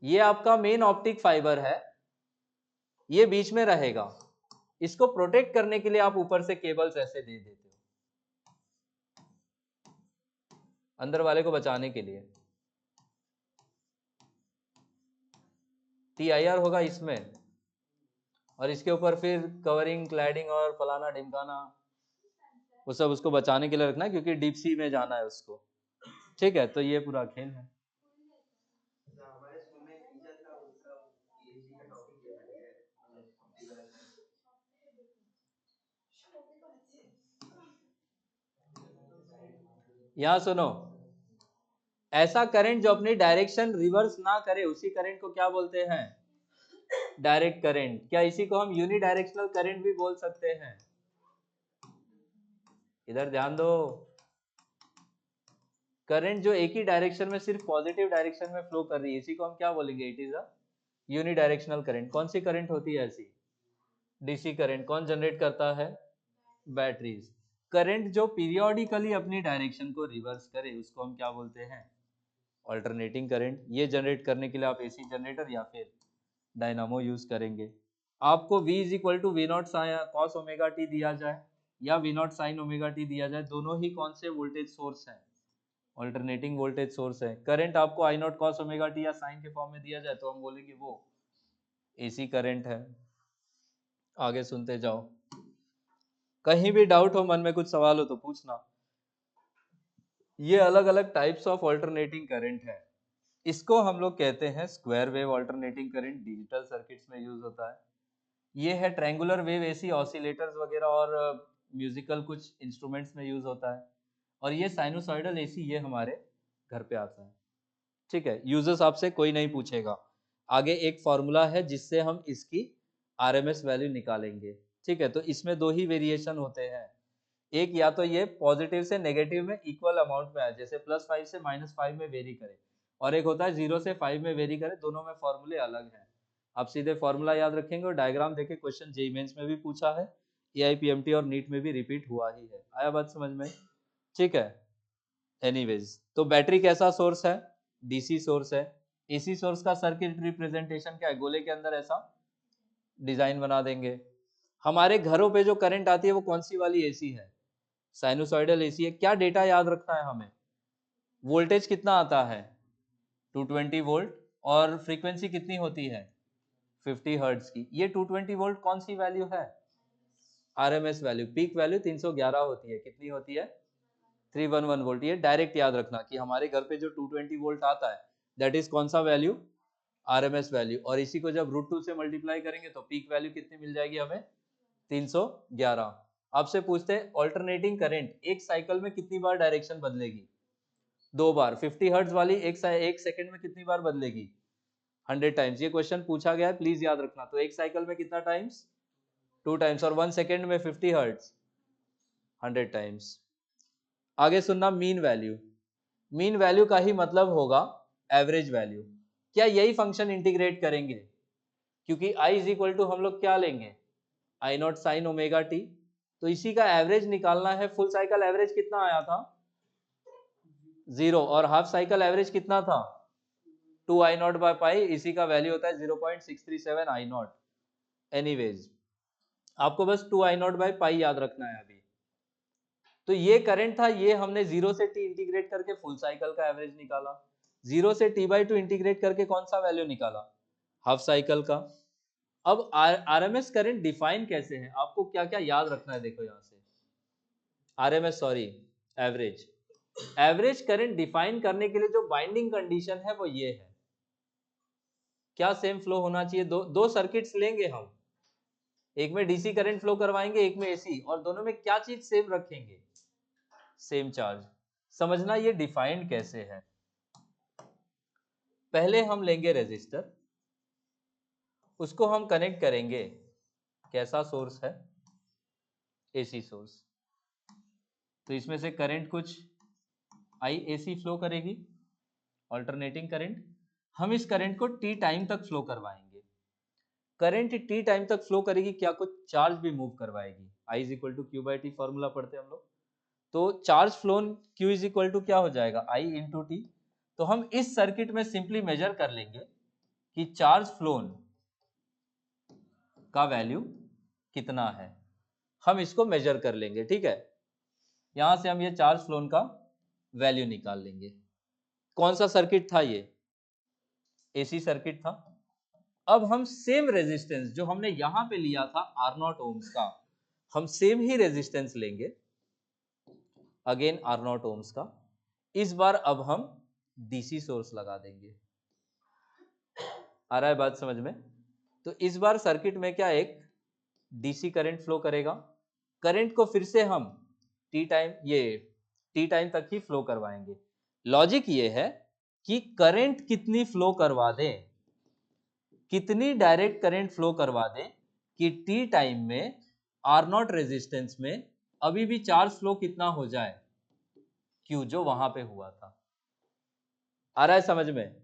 ये आपका मेन ऑप्टिक फाइबर है, ये बीच में रहेगा। इसको प्रोटेक्ट करने के लिए आप ऊपर से केबल्स ऐसे दे देते हो, अंदर वाले को बचाने के लिए। TIR होगा इसमें, और इसके ऊपर फिर कवरिंग, क्लैडिंग और फलाना ढिमकाना, वो सब उसको बचाने के लिए रखना है क्योंकि डीप सी में जाना है उसको, ठीक है। तो ये पूरा खेल है। हमारे स्कूल में एक टीचर था, उसका PhD का टॉपिक ये है, यहां सुनो, ऐसा करंट जो अपनी डायरेक्शन रिवर्स ना करे उसी करंट को क्या बोलते हैं? Direct current. क्या इसी को हम यूनिडायरेक्शनल करंट भी बोल सकते हैं? इधर ध्यान दो, करंट जो एक ही डायरेक्शन में सिर्फ पॉजिटिव डायरेक्शन में फ्लो कर रही है इसी को हम क्या बोलेंगे? It is a unidirectional current. कौन सी करंट होती है ऐसी? DC current. कौन जनरेट करता है? बैटरीज। करंट जो पीरियोडिकली अपनी डायरेक्शन को रिवर्स करे उसको हम क्या बोलते हैं? Alternating current. ये जनरेट करने के लिए आप एसी जनरेटर या फिर डायनामो यूज करेंगे। आपको V is equal to V naught cos omega T दिया जाए या V naught sine omega T दिया जाए, दोनों ही कौन से वोल्टेज सोर्स हैं? अल्टरनेटिंग वोल्टेज सोर्स है। करंट आपको I naught cos omega T या साइन के फॉर्म में दिया जाए तो हम बोलेंगे वो एसी करंट है। आगे सुनते जाओ, कहीं भी डाउट हो, मन में कुछ सवाल हो तो पूछना। ये अलग अलग टाइप्स ऑफ अल्टरनेटिंग करंट है। इसको हम लोग कहते हैं square wave alternating current. Digital circuits में यूज होता है। ये है ट्रायंगुलर वेव एसी ऑसिलेटर्स वगैरह और म्यूजिकल कुछ इंस्ट्रूमेंट्स में यूज होता है। और ये साइनोसॉइडल एसी ये हमारे घर पे आता है। ठीक है, यूजर्स आपसे कोई नहीं पूछेगा। आगे एक फॉर्मूला है जिससे हम इसकी आरएमएस वैल्यू निकालेंगे। ठीक है, तो इसमें दो ही वेरिएशन होते हैं। एक या तो ये पॉजिटिव से नेगेटिव में इक्वल अमाउंट में आए, जैसे +5 से -5 में वेरी करे, और एक होता है 0 से 5 में वेरी करे। दोनों में फॉर्मूले अलग हैं। आप सीधे फॉर्मूला याद रखेंगे और डायग्राम देके क्वेश्चन जेईई मेंस में भी पूछा है, एआईपीएमटी और नीट में भी रिपीट हुआ ही है। आया बात समझ में? ठीक है। एनीवेज, तो बैटरी कैसा सोर्स है? डीसी सोर्स है। एसी सोर्स का सर्किट रिप्रेजेंटेशन क्या है? गोले के अंदर ऐसा डिजाइन बना देंगे। हमारे घरों पे जो करंट आती है वो कौन सी वाली एसी है? साइनोसॉइडल एसी है। क्या डेटा याद रखना है हमें? वोल्टेज कितना आता है? 220 वोल्ट। और फ्रीक्वेंसी कितनी होती है? 50 हर्ट्ज की। ये 220 वोल्ट कौन सी वैल्यू है? RMS value. पीक वैल्यू 311 होती है। कितनी होती है? 311 वोल्ट। ये डायरेक्ट याद रखना कि हमारे घर पे जो 220 वोल्ट आता है दैट इज कौन सा वैल्यू? RMS value. और इसी को जब √2 से मल्टीप्लाई करेंगे तो पीक वैल्यू कितनी मिल जाएगी हमें? 311। आपसे पूछते हैं अल्टरनेटिंग करंट एक साइकिल में कितनी बार डायरेक्शन बदलेगी? 2 बार। 50 हर्ट्ज वाली एक सेकंड में कितनी बार बदलेगी? 100 टाइम्स। ये क्वेश्चन पूछा गया है, प्लीज याद रखना। तो एक साइकिल में कितना टाइम्स? 2 टाइम्स। और 1 सेकंड में 50 हर्ट्ज 100 टाइम्स। आगे सुनना, मीन वैल्यू। मीन वैल्यू का ही मतलब होगा एवरेज वैल्यू। क्या यही फंक्शन इंटीग्रेट करेंगे? क्योंकि I इज इक्वल टू हम लोग क्या लेंगे? आई नॉट साइन ओमेगा टी। तो इसी का एवरेज निकालना है। फुल साइकिल एवरेज कितना आया था? 0। और हाफ साइकिल एवरेज कितना था? 2 आई नॉट बाय पाई। इसी का वैल्यू होता है 0.637 आई नॉट। एनीवेज, आपको बस 2 आई नॉट बाय पाई याद रखना है अभी। तो ये करंट था, ये हमने 0 से t इंटीग्रेट करके फुल साइकिल का एवरेज निकाला। 0 से t/2 इंटीग्रेट करके कौन सा वैल्यू निकाला? हाफ साइकिल का। अब आरएमएस करंट डिफाइन कैसे है? आपको क्या क्या याद रखना है? देखो यहां से, RMS sorry average. Average current define करने के लिए जो बाइंडिंग कंडीशन है वो ये है। क्या सेम फ्लो होना चाहिए? दो सर्किट्स लेंगे हम, एक में डीसी करंट फ्लो करवाएंगे, एक में एसी, और दोनों में क्या चीज सेम रखेंगे? Same charge. समझना ये डिफाइंड कैसे है। पहले हम लेंगे रेजिस्टर, उसको हम कनेक्ट करेंगे। कैसा सोर्स है? AC source. तो इसमें से करंट कुछ IAC फ्लो करेगी, अल्टरनेटिंग करंट। हम इस करंट को t टाइम तक फ्लो करवाएंगे। करंट t टाइम तक फ्लो करेगी, क्या कुछ चार्ज भी मूव करवाएगी? I is equal to Q/T formula पढ़ते हैं हम लोग। तो charge flown Q is equal to क्या हो जाएगा? I into T. तो हम इस सर्किट में सिंपली मेजर कर लेंगे कि चार्ज फ्लोन का वैल्यू कितना है। हम इसको मेजर कर लेंगे। ठीक है, यहां से हम ये चार्ज फ्लोन का वैल्यू निकाल लेंगे। कौन सा सर्किट था ये? एसी सर्किट था। अब हम सेम रेजिस्टेंस जो हमने यहां पे लिया था R0 ओम्स का, हम सेम ही रेजिस्टेंस लेंगे, अगेन R0 ओम्स का। इस बार अब हम डीसी सोर्स लगा देंगे। आ रहा है बात समझ में? तो इस बार सर्किट में क्या एक डीसी करंट फ्लो करेगा। करंट को फिर से हम टी टाइम ये टी टाइम तक ही फ्लो करवाएंगे। लॉजिक ये है कि करंट कितनी फ्लो करवा दें, कितनी डायरेक्ट करंट फ्लो करवा दें कि टी टाइम में आर नॉट रेजिस्टेंस में अभी भी चार्ज फ्लो कितना हो जाए, क्यू, जो वहां पे हुआ था। आ रहा है समझ में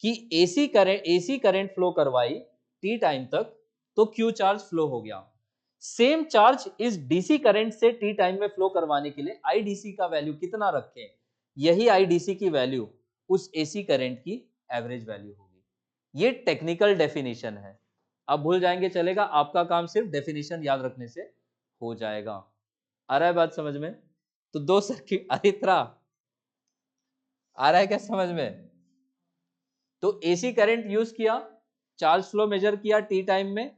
कि एसी करंट फ्लो करवाई टी टाइम तक तो क्यू चार्ज फ्लो हो गया। सेम चार्ज इस डीसी करंट से टी टाइम में फ्लो करवाने के लिए आईडीसी का वैल्यू कितना रखें, यही आईडीसी की वैल्यू उस एसी करंट की एवरेज वैल्यू होगी। ये टेक्निकल डेफिनेशन है, अब भूल जाएंगे चलेगा, आपका काम सिर्फ डेफिनेशन याद रखने से हो जाएगा। आ रहा है बात समझ में? तो दो सर्किट, अरित्रा आ रहा है क्या समझ में? तो एसी करंट यूज किया, चार्ज फ्लो मेजर किया टी टाइम में,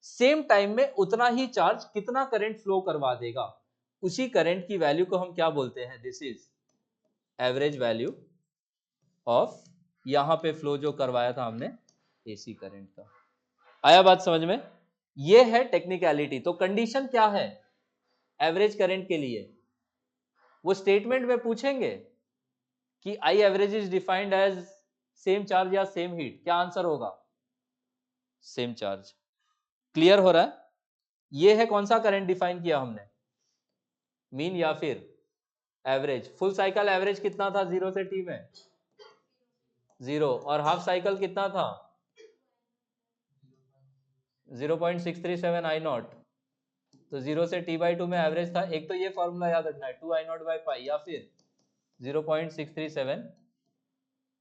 सेम टाइम में उतना ही चार्ज कितना करंट फ्लो करवा देगा, उसी करंट की वैल्यू को हम क्या बोलते हैं, this is average value of, यहां पे फ्लो जो करवाया था हमने एसी करंट का। आया बात समझ में? ये है टेक्निकलिटी। तो कंडीशन क्या है एवरेज करंट के लिए, वो स्टेटमेंट में पूछेंगे कि I average is defined as same charge या सेम हीट, क्या आंसर होगा, सेम चार्ज। क्लियर हो रहा है? ये है कौन सा करंट डिफाइन किया हमने, मीन या फिर एवरेज। फुल साइकिल एवरेज कितना था 0 से टी में, 0, और हाफ साइकिल कितना था 0.637 आई नॉट। तो 0 से t/2 में एवरेज था। एक तो ये फॉर्मूला याद रखना है 2 आई नॉट बाई पाई या फिर 0.637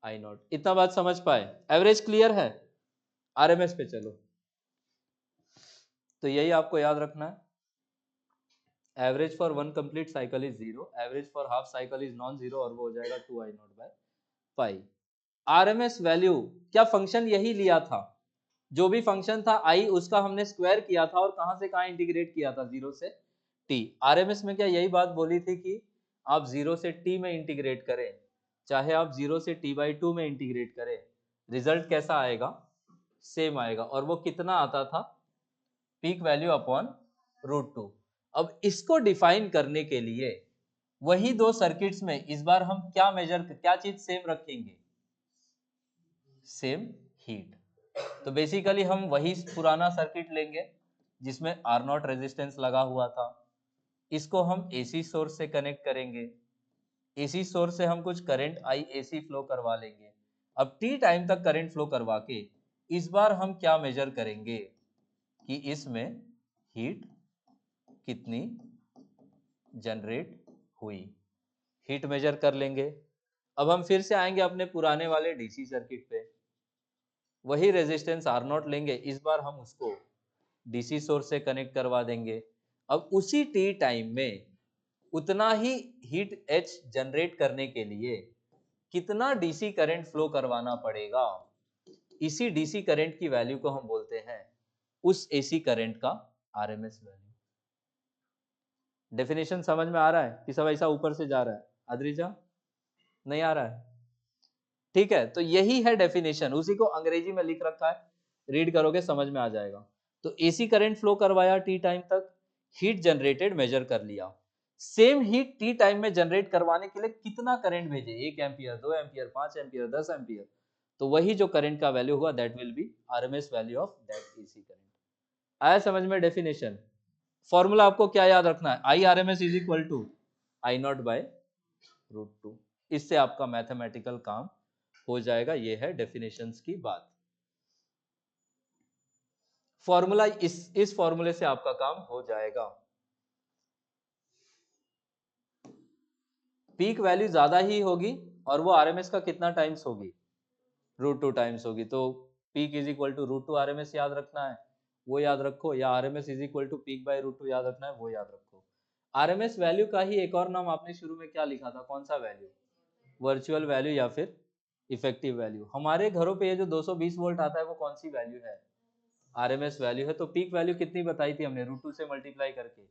आई नॉट। इतना बात समझ पाए? एवरेज क्लियर है? आरएमएस पे चलो, तो यही आपको याद रखना है। Average for one complete cycle is 0, average for half cycle is non zero, और वो हो जाएगा 2 I naught by pi. RMS value क्या फंक्शन यही लिया था, जो भी फंक्शन था आई उसका हमने स्क्वायर किया था और कहां से कहां इंटीग्रेट किया था, 0 से टी। आरएमएस में क्या यही बात बोली थी कि आप 0 से टी में इंटीग्रेट करें, चाहे आप 0 से t/2 में इंटीग्रेट करें, रिजल्ट कैसा आएगा, सेम आएगा। और वो कितना आता था, पीक वैल्यू अपॉन √2। अब इसको डिफाइन करने के लिए वही दो सर्किट्स में इस बार हम क्या मेजर, क्या चीज सेम रखेंगे, सेम हीट। तो बेसिकली हम वही पुराना सर्किट लेंगे जिसमें आर नॉट रेजिस्टेंस लगा हुआ था, इसको हम एसी सोर्स से कनेक्ट करेंगे, एसी सोर्स से हम कुछ करंट आई एसी फ्लो करवा लेंगे। अब टी टाइम तक करंट फ्लो करवा के इस बार हम क्या मेजर करेंगे कि इसमें हीट कितनी जनरेट हुई, हीट मेजर कर लेंगे। अब हम फिर से आएंगे अपने पुराने वाले डीसी सर्किट पे, वही रेजिस्टेंस आर नॉट लेंगे, इस बार हम उसको डीसी सोर्स से कनेक्ट करवा देंगे। अब उसी टी टाइम में उतना ही हीट एच जनरेट करने के लिए कितना डीसी करंट फ्लो करवाना पड़ेगा, इसी डीसी करंट की वैल्यू को हम बोलते हैं उस एसी करंट का आरएमएस वैल्यू। डेफिनेशन समझ में आ रहा है कि सब ऐसा ऊपर से जा रहा है, अद्रिजा नहीं आ रहा है? ठीक है, तो यही है डेफिनेशन, उसी को अंग्रेजी में लिख रखा है, रीड करोगे समझ में आ जाएगा। तो एसी करंट फ्लो करवाया टी टाइम तक, हीट जनरेटेड मेजर कर लिया, सेम हीट टी टाइम में जनरेट करवाने के लिए कितना करंट भेजे, 1 एम्पियर, 2 एम्पियर, 5 एम्पियर, 10 एम्पियर, तो वही जो करंट का वैल्यू होगा that will B RMS value of that AC current. आया समझ में डेफिनेशन? फॉर्मूला आपको क्या याद रखना है, I RMS is equal to I naught by √2। इससे आपका मैथमेटिकल काम हो जाएगा। ये है डेफिनेशंस की बात। फॉर्मूला इस फॉर्मूले से आपका काम हो जाएगा। पीक वैल्यू ज्यादा ही होगी और वो आरएमएस का कितना टाइम्स होगी, √2 टाइम्स होगी। तो peak is equal to √2 RMS याद रखना है, वो याद रखो, या RMS is equal to peak by √2 याद रखना है, वो याद रखो। आरएमएस वैल्यू का ही एक और नाम आपने शुरू में क्या लिखा था, कौन सा वैल्यू, वर्चुअल वैल्यू या फिर इफेक्टिव वैल्यू। हमारे घरों पे ये जो 220 वोल्ट आता है वो कौन सी वैल्यू है, आरएमएस वैल्यू है। तो पीक वैल्यू कितनी बताई थी हमने, √2 से मल्टीप्लाई करके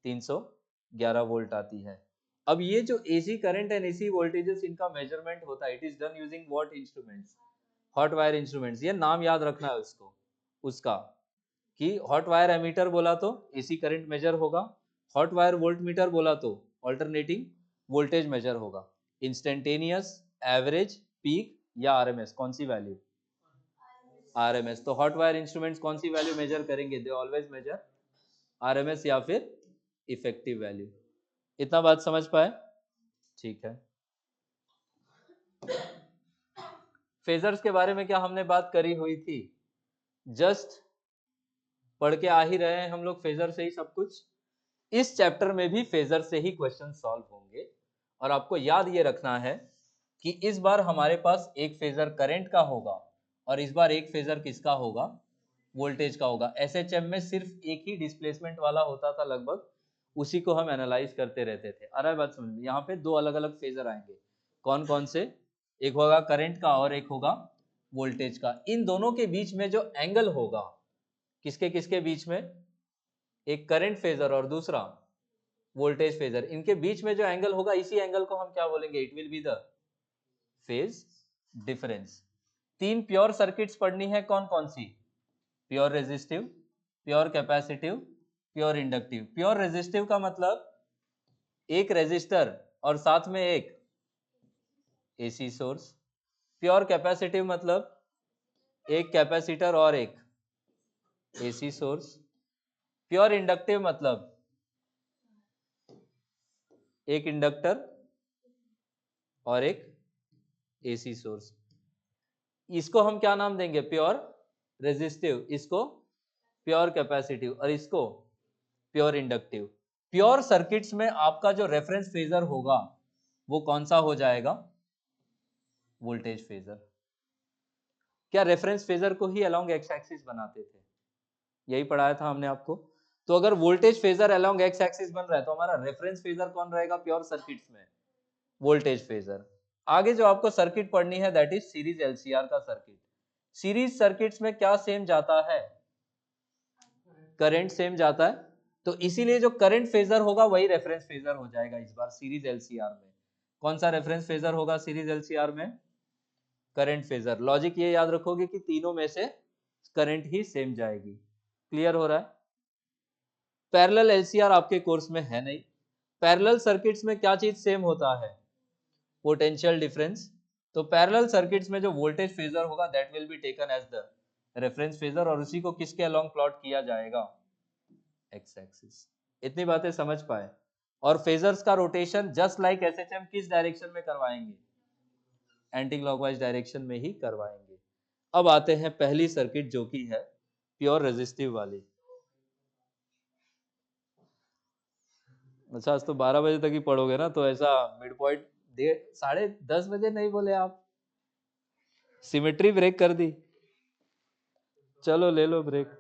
311 वोल्ट आती है। अब ये जो AC current and AC voltages इनका मेजरमेंट होता है, it is done using what instruments, hot wire instruments. ये नाम याद रखना है उसको, उसका, कि हॉट वायर एमीटर बोला तो एसी करंट मेजर होगा, हॉट वायर वोल्ट मीटर बोला तो ऑल्टरनेटिंग वोल्टेज मेजर होगा, इंस्टेंटेनियस, एवरेज, पीक या आरएमएस, कौन सी वैल्यू? आरएमएस। तो हॉट वायर इंस्ट्रूमेंट्स कौन सी वैल्यू मेजर करेंगे? दे ऑलवेज मेजर आरएमएस या फिर इफेक्टिव वैल्यू। इतना बात समझ पाए? ठीक है। फेजर्स के बारे में क्या हमने बात करी हुई थी? जस्ट पढ़ के आ ही रहे हैं हम लोग फेजर से ही सब कुछ। इस चैप्टर में भी फेजर से ही क्वेश्चन सॉल्व होंगे और आपको याद ये रखना है कि इस बार हमारे पास एक फेजर करंट का होगा और इस बार एक फेजर किसका होगा? वोल्टेज का होगा। एसएचएम में सिर्फ एक ही डिस्प्लेसमेंट वाला होता था लगभग, उसी को हम एनालाइज करते रहते थे। आ रहा है बात समझ में? यहाँ पे दो अलग अलग फेजर आएंगे, कौन कौन से? एक होगा करंट का और एक होगा वोल्टेज का। इन दोनों के बीच में जो एंगल होगा, किसके किसके बीच में? एक करंट फेजर और दूसरा वोल्टेज फेजर, इनके बीच में जो एंगल होगा इसी एंगल को हम क्या बोलेंगे? It will be the phase difference. तीन प्योर सर्किट्स पढ़नी है, कौन कौन सी? Pure resistive, pure capacitive, pure inductive. Pure resistive का मतलब एक रेजिस्टर और साथ में एक एसी सोर्स। प्योर कैपेसिटिव मतलब एक कैपेसिटर और एक एसी सोर्स। प्योर इंडक्टिव मतलब एक इंडक्टर और एक एसी सोर्स। इसको हम क्या नाम देंगे? प्योर रेजिस्टिव, इसको प्योर कैपेसिटिव और इसको प्योर इंडक्टिव। प्योर सर्किट्स में आपका जो रेफरेंस फेजर होगा वो कौन सा हो जाएगा? Voltage phasor. क्या रेफरेंस फेजर को ही अलोंग एक्स एक्सिस बनाते थे? यही पढ़ाया था हमने आपको। तो अगर voltage phasor along x axis बन रहा है तो हमारा रेफरेंस फेजर कौन रहेगा प्योर सर्किट्स में? Voltage phasor. आगे जो आपको सर्किट पढ़नी है दैट इज सीरीज एलसीआर का सर्किट। सीरीज सर्किट्स में क्या सेम जाता है? करंट सेम जाता है, तो इसीलिए जो करंट फेजर होगा वही रेफरेंस फेजर हो जाएगा इस बार सीरीज एलसीआर में। कौन सा रेफरेंस फेजर होगा सीरीज एलसीआर में? Current phasor. लॉजिक ये याद रखोगे कि तीनों में से करंट ही सेम जाएगी। क्लियर हो रहा है? पैरेलल एलसीआर आपके कोर्स में है नहीं। पैरेलल सर्किट्स में क्या चीज सेम होता है? Potential difference. तो पैरेलल सर्किट्स में जो वोल्टेज फेजर होगा that will be taken as the reference phasor और उसी को किसके अलोंग प्लॉट किया जाएगा? X axis. इतनी बातें समझ पाए? और फेजर्स का रोटेशन जस्ट लाइक एसएचएम किस डायरेक्शन में करवाएंगे? एंटी क्लॉकवाइज डायरेक्शन में ही करवाएंगे। अब आते हैं पहली सर्किट जो कि है प्योर रेजिस्टिव वाली। अच्छा, आज तो 12 बजे तक ही पढ़ोगे ना, तो ऐसा मिड पॉइंट 10:30 बजे नहीं बोले आप? सिमेट्री ब्रेक कर दी। चलो ले लो ब्रेक।